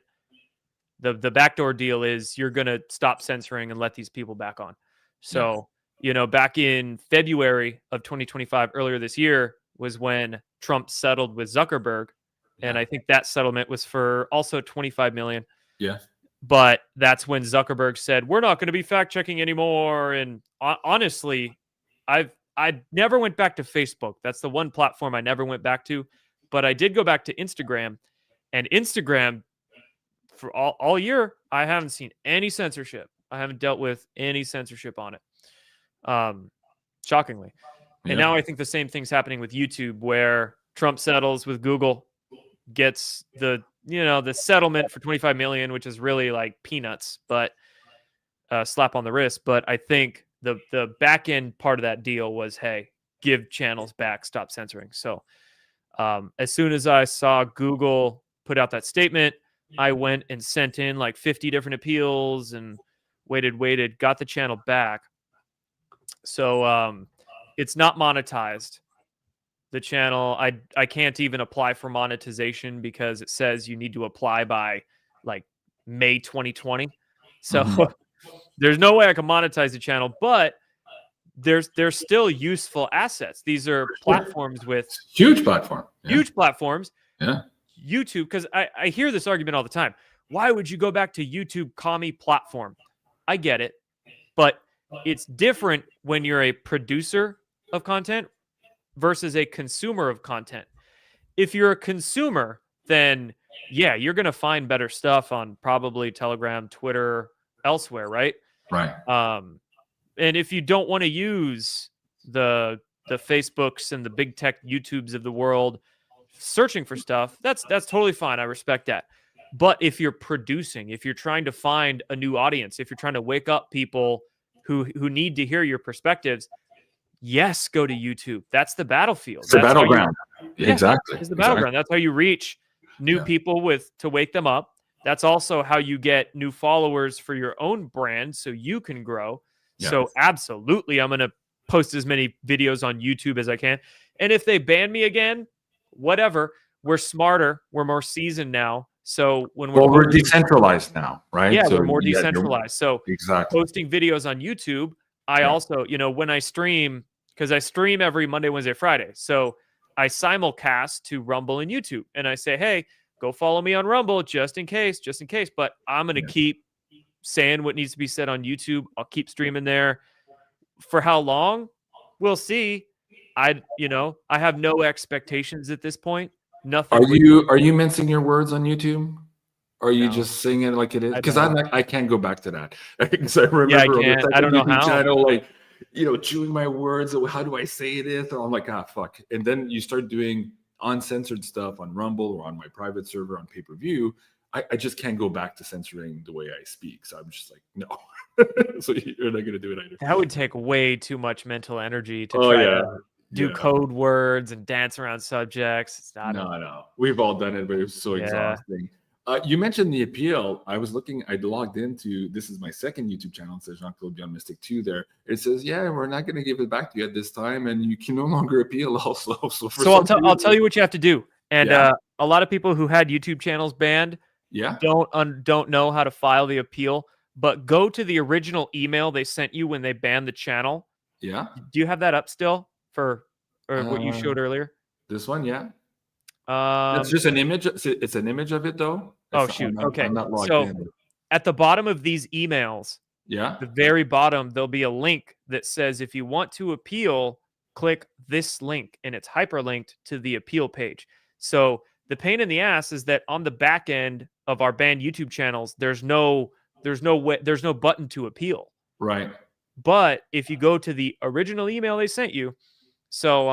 the backdoor deal is you're going to stop censoring and let these people back on. So, back in February of 2025, earlier this year, was when Trump settled with Zuckerberg, and Yeah. I think that settlement was for also 25 million. Yeah. But that's when Zuckerberg said, "We're not going to be fact checking anymore." And honestly, I never went back to Facebook. That's the one platform I never went back to. But I did go back to Instagram, and Instagram for all year, I haven't seen any censorship. I haven't dealt with any censorship on it. Shockingly. And Yeah. now I think the same thing's happening with YouTube, where Trump settles with Google, gets the settlement for 25 million, which is really like peanuts, but slap on the wrist. But I think the back end part of that deal was, hey, give channels back, stop censoring. So as soon as I saw Google put out that statement, I went and sent in like 50 different appeals and waited, got the channel back. So it's not monetized. The channel, I can't even apply for monetization because it says you need to apply by like May 2020. So there's no way I can monetize the channel, but there's still useful assets. These are platforms with Huge platform. Yeah. huge platforms. Yeah. YouTube, because I hear this argument all the time. Why would you go back to YouTube commie platform? I get it, but it's different when you're a producer of content versus a consumer of content. If you're a consumer, then yeah, you're going to find better stuff on probably Telegram, Twitter, elsewhere, right? Right. And if you don't want to use the Facebooks and the big tech YouTubes of the world searching for stuff, that's totally fine. I respect that. But if you're producing, if you're trying to find a new audience, if you're trying to wake up people who need to hear your perspectives, yes, go to YouTube. That's the battlefield. It's the battleground. Exactly. It's the battleground. That's how you reach new people to wake them up. That's also how you get new followers for your own brand so you can grow. Yeah. So absolutely, I'm going to post as many videos on YouTube as I can. And if they ban me again, whatever. We're smarter. We're more seasoned now. So when we're decentralized now, right? Yeah, so we're more decentralized. So exactly. Posting videos on YouTube, I also, when I stream, because I stream every Monday, Wednesday, Friday. So I simulcast to Rumble and YouTube. And I say, hey, go follow me on Rumble just in case. But I'm going to keep saying what needs to be said on YouTube. I'll keep streaming there. For how long? We'll see. I have no expectations at this point. Nothing. Are you mincing your words on YouTube? Or are you just saying it like it is? Because I can't go back to that. Because I remember on the I don't know how. channel, like, chewing my words. How do I say this? And I'm like, fuck. And then you start doing uncensored stuff on Rumble or on my private server on pay-per-view. I just can't go back to censoring the way I speak. So I'm just like, no. So you're not going to do it either. That would take way too much mental energy to try to do code words and dance around subjects. It's not. No. We've all done it, but it was so exhausting. You mentioned the appeal. I was looking, I logged into, this is my second YouTube channel. It says Jean-Claude Beyond Mystic 2 there. It says, we're not going to give it back to you at this time. And you can no longer appeal also. So I'll tell you what you have to do. And a lot of people who had YouTube channels banned don't know how to file the appeal. But go to the original email they sent you when they banned the channel. Yeah. Do you have that up still or what you showed earlier? This one, yeah. It's just an image. It's an image of it, though. Shoot. Okay. I'm not logged in. At the bottom of these emails, the very bottom, there'll be a link that says if you want to appeal, click this link, and it's hyperlinked to the appeal page. So the pain in the ass is that on the back end of our banned YouTube channels, there's no button to appeal. Right. But if you go to the original email they sent you, so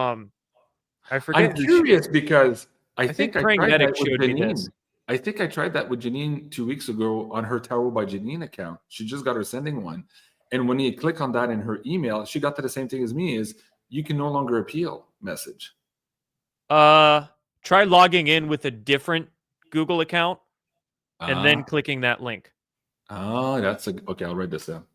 I forget. I'm curious because I think I tried that with showed me this. I think I tried that with Janine 2 weeks ago on her Tarot by Janine account. She just got her sending one. And when you click on that in her email, she got to the same thing as me, is you can no longer appeal message. Try logging in with a different Google account and then clicking that link. Oh, okay. I'll write this down.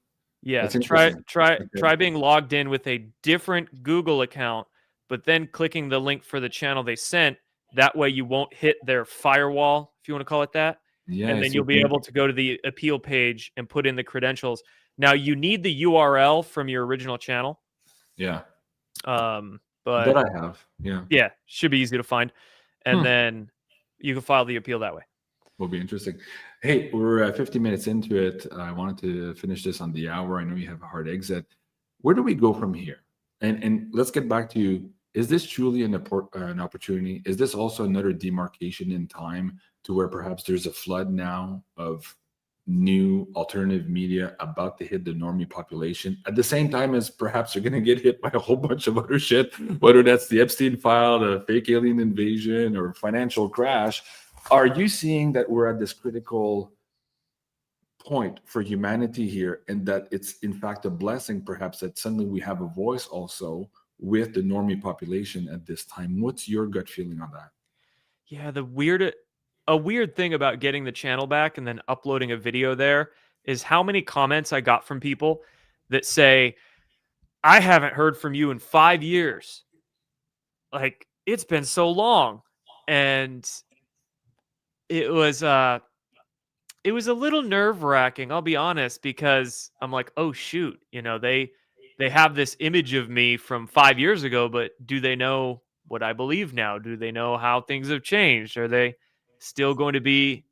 Yeah, try being logged in with a different Google account, but then clicking the link for the channel they sent. That way you won't hit their firewall, if you want to call it that. Yeah, and then you'll be able to go to the appeal page and put in the credentials. Now, you need the URL from your original channel. Yeah. But but That I have. Yeah. yeah, should be easy to find. And then you can file the appeal that way. Will be interesting. Hey, we're 50 minutes into it. I wanted to finish this on the hour. I know you have a hard exit. Where do we go from here? And let's get back to, is this truly an opportunity? Is this also another demarcation in time to where perhaps there's a flood now of new alternative media about to hit the normie population at the same time as perhaps they're going to get hit by a whole bunch of other shit, whether that's the Epstein file, the fake alien invasion, or financial crash? Are you seeing that we're at this critical point for humanity here, and that it's in fact a blessing perhaps that suddenly we have a voice also with the normie population at this time? What's your gut feeling on that? Yeah, a weird thing about getting the channel back and then uploading a video there is how many comments I got from people that say, I haven't heard from you in 5 years. Like, it's been so long. And it was a little nerve-wracking, I'll be honest, because I'm like, oh shoot, they have this image of me from 5 years ago, but do they know what I believe now? Do they know how things have changed? Are they still going to be,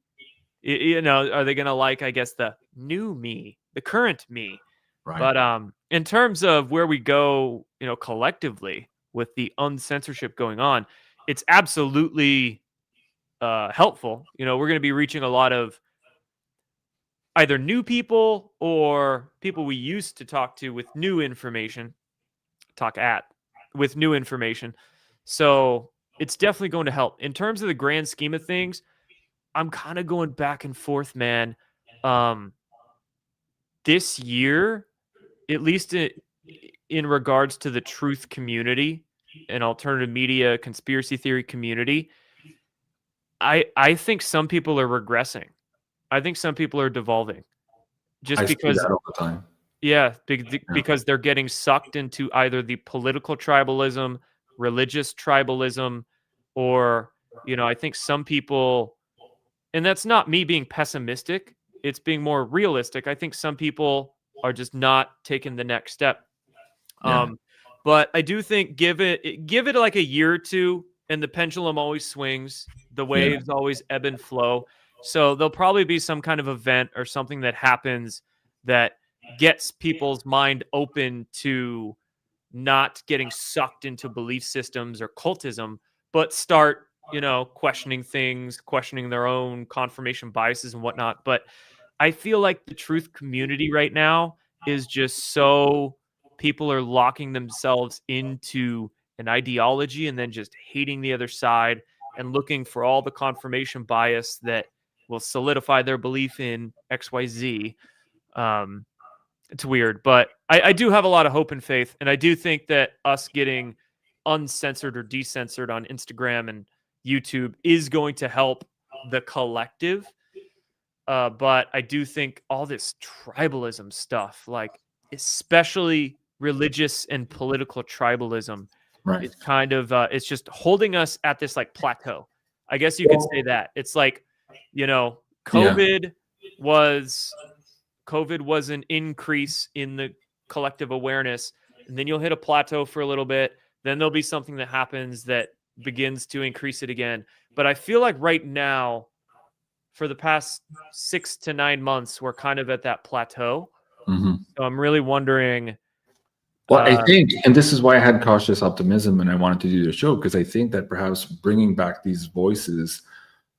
are they going to like, I guess, the new me, the current me? Right. But in terms of where we go, collectively with the uncensorship going on, it's absolutely helpful. We're going to be reaching a lot of either new people or people we used to talk to with new information, with new information. So it's definitely going to help. In terms of the grand scheme of things, I'm kind of going back and forth, man. This year, at least in regards to the truth community and alternative media conspiracy theory community, I think some people are regressing. I think some people are devolving just I see because, that all the time. yeah, because they're getting sucked into either the political tribalism, religious tribalism, or, I think some people, and that's not me being pessimistic, it's being more realistic. I think some people are just not taking the next step. Yeah. But I do think give it like a year or two, and the pendulum always swings. The waves always ebb and flow. So there'll probably be some kind of event or something that happens that gets people's mind open to not getting sucked into belief systems or cultism, but start, questioning things, questioning their own confirmation biases and whatnot. But I feel like the truth community right now is just so, people are locking themselves into an ideology and then just hating the other side and looking for all the confirmation bias that will solidify their belief in XYZ. It's weird, but I do have a lot of hope and faith. And I do think that us getting uncensored or decensored on Instagram and YouTube is going to help the collective. But I do think all this tribalism stuff, like especially religious and political tribalism, Right. is kind of it's just holding us at this like plateau. I guess you could say that. It's like, COVID was an increase in the collective awareness, and then you'll hit a plateau for a little bit. Then there'll be something that happens that begins to increase it again. But I feel like right now, for the past 6 to 9 months, we're kind of at that plateau. Mm-hmm. So I'm really wondering. Well, I think, and this is why I had cautious optimism and I wanted to do the show, because I think that perhaps bringing back these voices,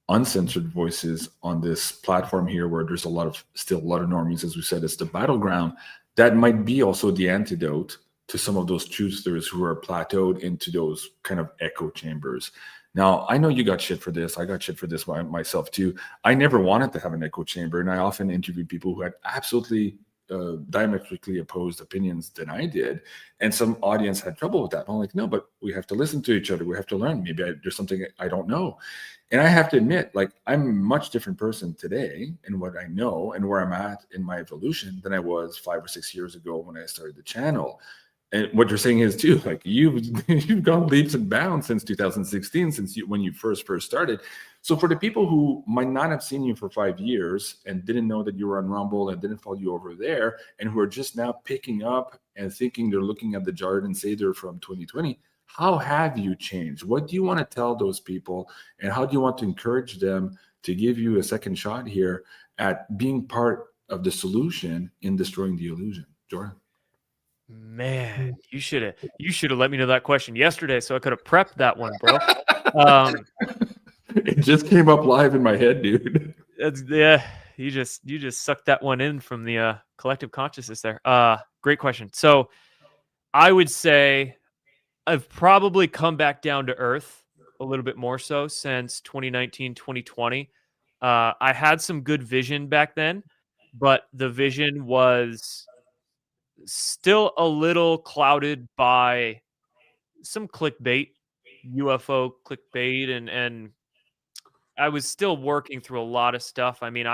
uncensored voices on this platform here, where there's still a lot of normies, as we said, it's the battleground, that might be also the antidote to some of those truthers who are plateaued into those kind of echo chambers. Now, I know you got shit for this. I got shit for this myself too. I never wanted to have an echo chamber, and I often interviewed people who had absolutely diametrically opposed opinions than I did, and some audience had trouble with that. I'm like, no, but we have to listen to each other. We have to learn. Maybe there's something I don't know, and I have to admit, like, I'm a much different person today in what I know and where I'm at in my evolution than I was 5 or 6 years ago when I started the channel. And what you're saying is too, like, you've gone leaps and bounds since 2016, when you first started. So for the people who might not have seen you for 5 years and didn't know that you were on Rumble and didn't follow you over there, and who are just now picking up and thinking they're looking at the Jardin Seder from 2020, How have you changed? What do you want to tell those people? And how do you want to encourage them to give you a second shot here at being part of the solution in destroying the illusion? Jordan? Man, you should have let me know that question yesterday, so I could have prepped that one, bro. Um, It just came up live in my head, dude. yeah, you just sucked that one in from the collective consciousness there. Great question. So I would say I've probably come back down to earth a little bit more so since 2019, 2020. I had some good vision back then, but the vision was still a little clouded by some clickbait, UFO clickbait, and I was still working through a lot of stuff. I mean,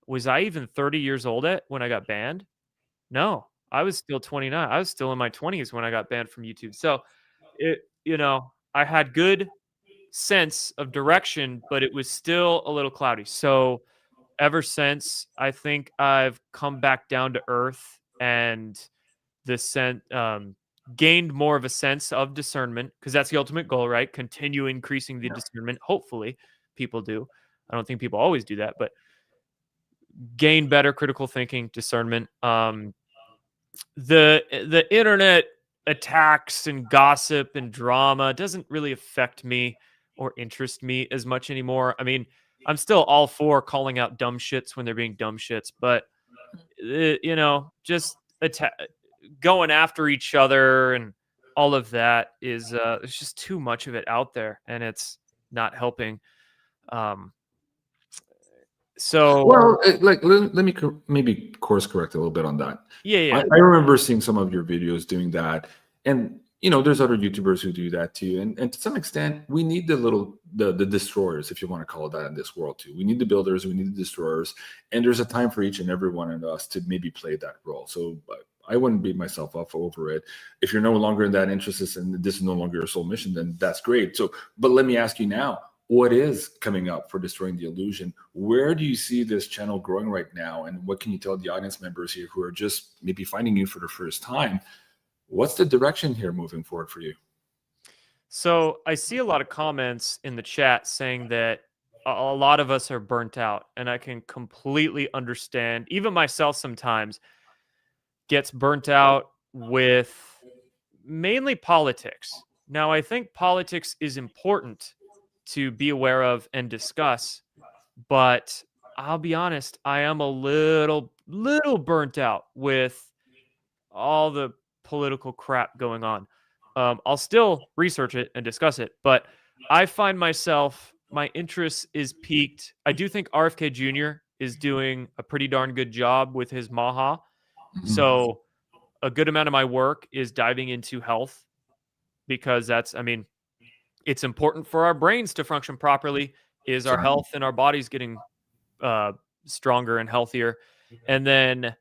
was I even 30 years old when I got banned? No, I was still 29. I was still in my 20s when I got banned from YouTube. So I had good sense of direction, but it was still a little cloudy. So ever since, I think I've come back down to earth and gained more of a sense of discernment, because that's the ultimate goal, right? Continue increasing the discernment. Hopefully, people do. I don't think people always do that, but gain better critical thinking, discernment. The internet attacks and gossip and drama doesn't really affect me or interest me as much anymore. I mean, I'm still all for calling out dumb shits when they're being dumb shits, but just going after each other and all of that is there's just too much of it out there, and it's not helping. So Well, let me maybe course correct a little bit on that. yeah. I remember seeing some of your videos doing that, and there's other YouTubers who do that too. And to some extent, we need the destroyers, if you want to call it that, in this world too. We need the builders, we need the destroyers, and there's a time for each and every one of us to maybe play that role. So I wouldn't beat myself up over it. If you're no longer in that interest and this is no longer your sole mission, then that's great. So, but let me ask you now, what is coming up for Destroying the Illusion? Where do you see this channel growing right now? And what can you tell the audience members here who are just maybe finding you for the first time? What's the direction here moving forward for you? So I see a lot of comments in the chat saying that a lot of us are burnt out, and I can completely understand. Even myself sometimes gets burnt out with mainly politics. Now, I think politics is important to be aware of and discuss, but I'll be honest, I am a little burnt out with all the political crap going on. I'll still research it and discuss it, but I find my interest is peaked. I do think RFK Jr. is doing a pretty darn good job with his Maha. Mm-hmm. So a good amount of my work is diving into health, because it's important for our brains to function properly. Is our health and our bodies getting stronger and healthier? And then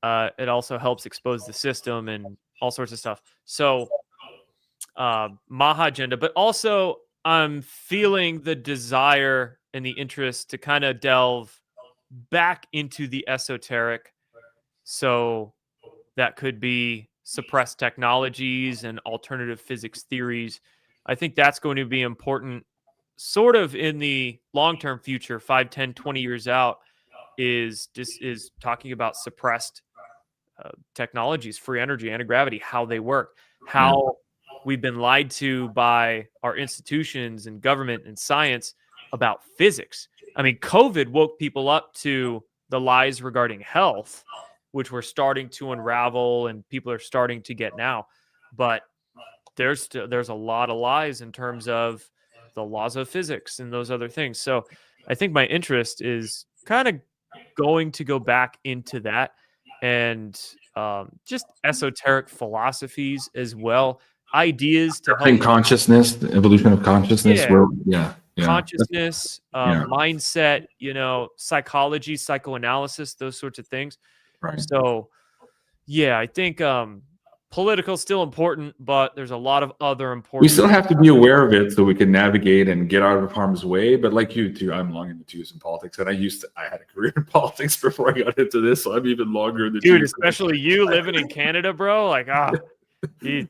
it also helps expose the system and all sorts of stuff. So Maha agenda, but also I'm feeling the desire and the interest to kind of delve back into the esoteric. So that could be suppressed technologies and alternative physics theories. I think that's going to be important sort of in the long-term future, 5, 10, 20 years out, is talking about suppressed technologies, free energy, anti-gravity, how they work, how we've been lied to by our institutions and government and science about physics. I mean, COVID woke people up to the lies regarding health, which we're starting to unravel and people are starting to get now. But there's a lot of lies in terms of the laws of physics and those other things. So I think my interest is kind of going to go back into that, and just esoteric philosophies as well, ideas to help consciousness, the evolution of consciousness. Consciousness, mindset, psychology, psychoanalysis, those sorts of things. Right. So yeah, I think political is still important, but there's a lot of other important. We still have to be aware of it so we can navigate and get out of harm's way. But like you too, I'm long in the tooth in politics, and I had a career in politics before I got into this, so I'm even longer in the dude. Especially you living in Canada, bro. Like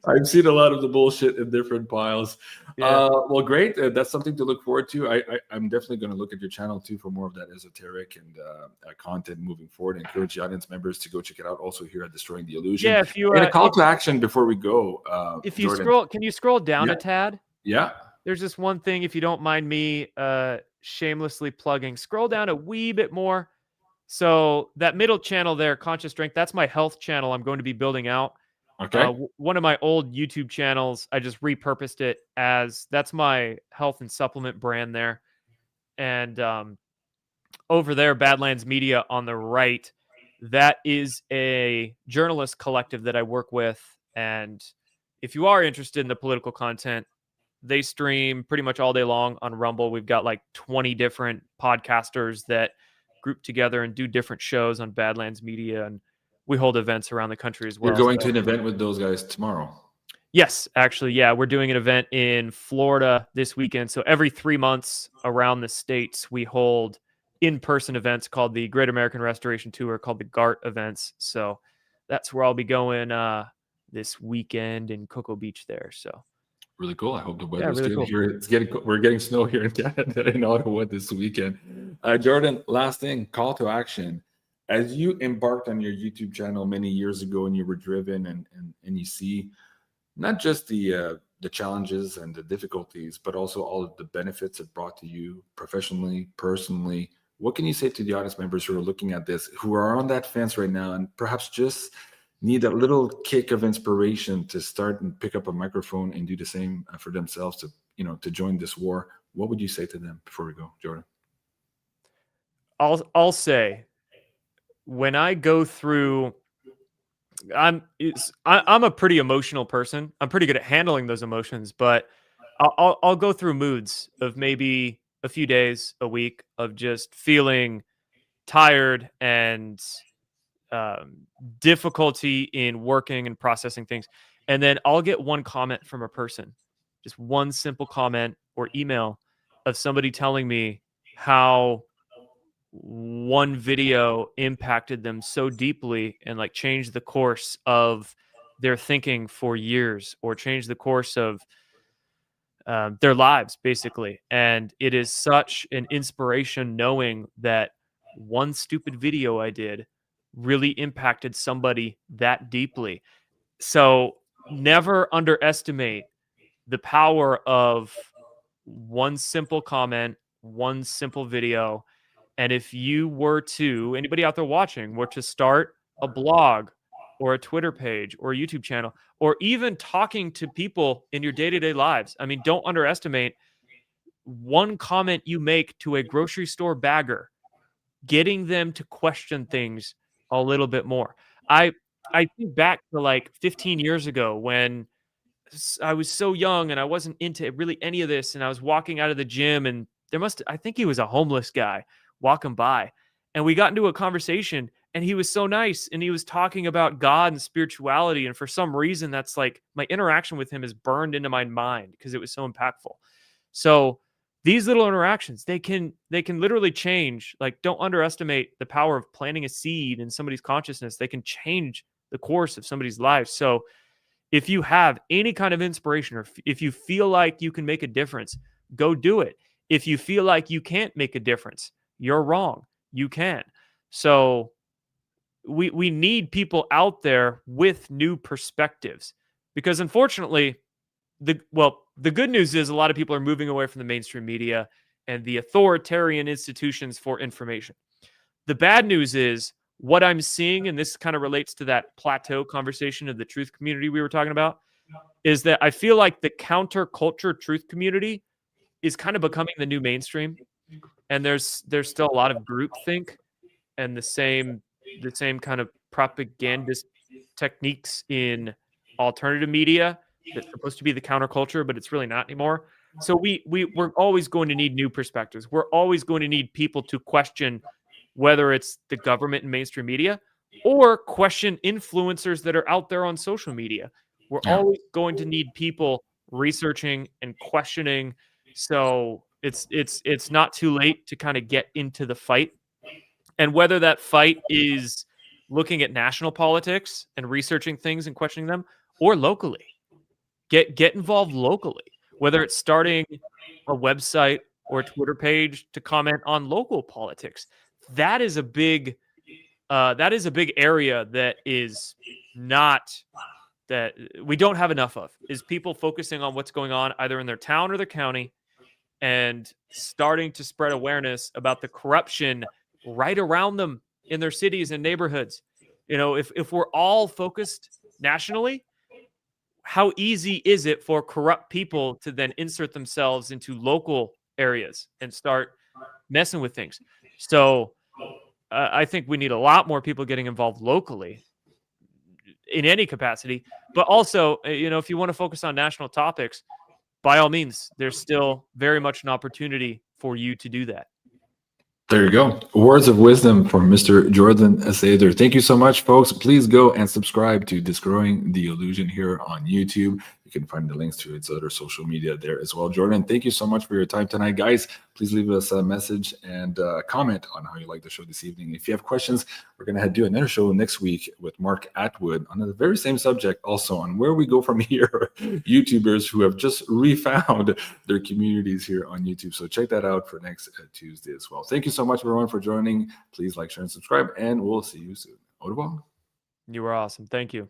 I've seen a lot of the bullshit in different piles. Yeah. Well, great. That's something to look forward to. I'm definitely going to look at your channel too for more of that esoteric and content moving forward. I encourage the audience members to go check it out. Also here at Destroying the Illusion. Yeah, if you And a call to action before we go. if you Jordan. scroll, can you scroll down a tad? Yeah. There's just one thing, if you don't mind me shamelessly plugging. Scroll down a wee bit more. So that middle channel there, Conscious Strength, that's my health channel I'm going to be building out. Okay. One of my old YouTube channels, I just repurposed it as, that's my health and supplement brand there. And over there, Badlands Media on the right, that is a journalist collective that I work with. And if you are interested in the political content, they stream pretty much all day long on Rumble. We've got like 20 different podcasters that group together and do different shows on Badlands Media, and we hold events around the country as well. You're going to an event with those guys tomorrow. Yes, actually, yeah. We're doing an event in Florida this weekend. So every 3 months around the states, we hold in-person events called the Great American Restoration Tour, called the GART events. So that's where I'll be going this weekend in Cocoa Beach there. So really cool. I hope the weather's really good cool. here. We're getting snow here in Canada, in Ottawa this weekend. Jordan, last thing, call to action. As you embarked on your YouTube channel many years ago, and you were driven, and you see not just the challenges and the difficulties, but also all of the benefits it brought to you professionally, personally. What can you say to the audience members who are looking at this, who are on that fence right now, and perhaps just need a little kick of inspiration to start and pick up a microphone and do the same for themselves to join this war? What would you say to them before we go, Jordan? I'll say, when I go through, I'm a pretty emotional person. I'm pretty good at handling those emotions, but I'll go through moods of maybe a few days, a week of just feeling tired and difficulty in working and processing things. And then I'll get one comment from a person, just one simple comment or email of somebody telling me how one video impacted them so deeply and like changed the course of their thinking for years, or changed the course of their lives, basically. And it is such an inspiration knowing that one stupid video I did really impacted somebody that deeply. So never underestimate the power of one simple comment, one simple video. And if you were to, anybody out there watching, were to start a blog or a Twitter page or a YouTube channel, or even talking to people in your day-to-day lives, I mean, don't underestimate one comment you make to a grocery store bagger, getting them to question things a little bit more. I think back to like 15 years ago when I was so young and I wasn't into really any of this, and I was walking out of the gym, and I think he was a homeless guy walking by, and we got into a conversation, and he was so nice, and he was talking about God and spirituality, and for some reason that's like my interaction with him is burned into my mind because it was so impactful. So these little interactions, they can literally change. Like, don't underestimate the power of planting a seed in somebody's consciousness. They can change the course of somebody's life. So if you have any kind of inspiration, or if you feel like you can make a difference, go do it. If you feel like you can't make a difference, you're wrong. You can. So we need people out there with new perspectives, because unfortunately, the good news is a lot of people are moving away from the mainstream media and the authoritarian institutions for information. The bad news is what I'm seeing, and this kind of relates to that plateau conversation of the truth community we were talking about, is that I feel like the counterculture truth community is kind of becoming the new mainstream. And there's still a lot of groupthink and the same kind of propagandist techniques in alternative media that's supposed to be the counterculture, but it's really not anymore. So we're always going to need new perspectives. We're always going to need people to question whether it's the government and mainstream media, or question influencers that are out there on social media. We're always going to need people researching and questioning. So it's not too late to kind of get into the fight. And whether that fight is looking at national politics and researching things and questioning them, or locally. Get involved locally, whether it's starting a website or a Twitter page to comment on local politics. That is a big area that is not that we don't have enough of, is people focusing on what's going on either in their town or their county and starting to spread awareness about the corruption right around them in their cities and neighborhoods. If we're all focused nationally, how easy is it for corrupt people to then insert themselves into local areas and start messing with things? So I think we need a lot more people getting involved locally in any capacity, but also, if you want to focus on national topics, by all means, there's still very much an opportunity for you to do that. There you go. Words of wisdom from Mr. Jordan Asader. Thank you so much, folks. Please go and subscribe to Destroying the Illusion here on YouTube. You can find the links to its other social media there as well. Jordan, thank you so much for your time tonight. Guys, please leave us a message and comment on how you like the show this evening. If you have questions, we're going to do another show next week with Mark Atwood on the very same subject, also on where we go from here. YouTubers who have just refound their communities here on YouTube. So check that out for next Tuesday as well. Thank you so much, everyone, for joining. Please like, share, and subscribe, and we'll see you soon. Au revoir. You were awesome. Thank you.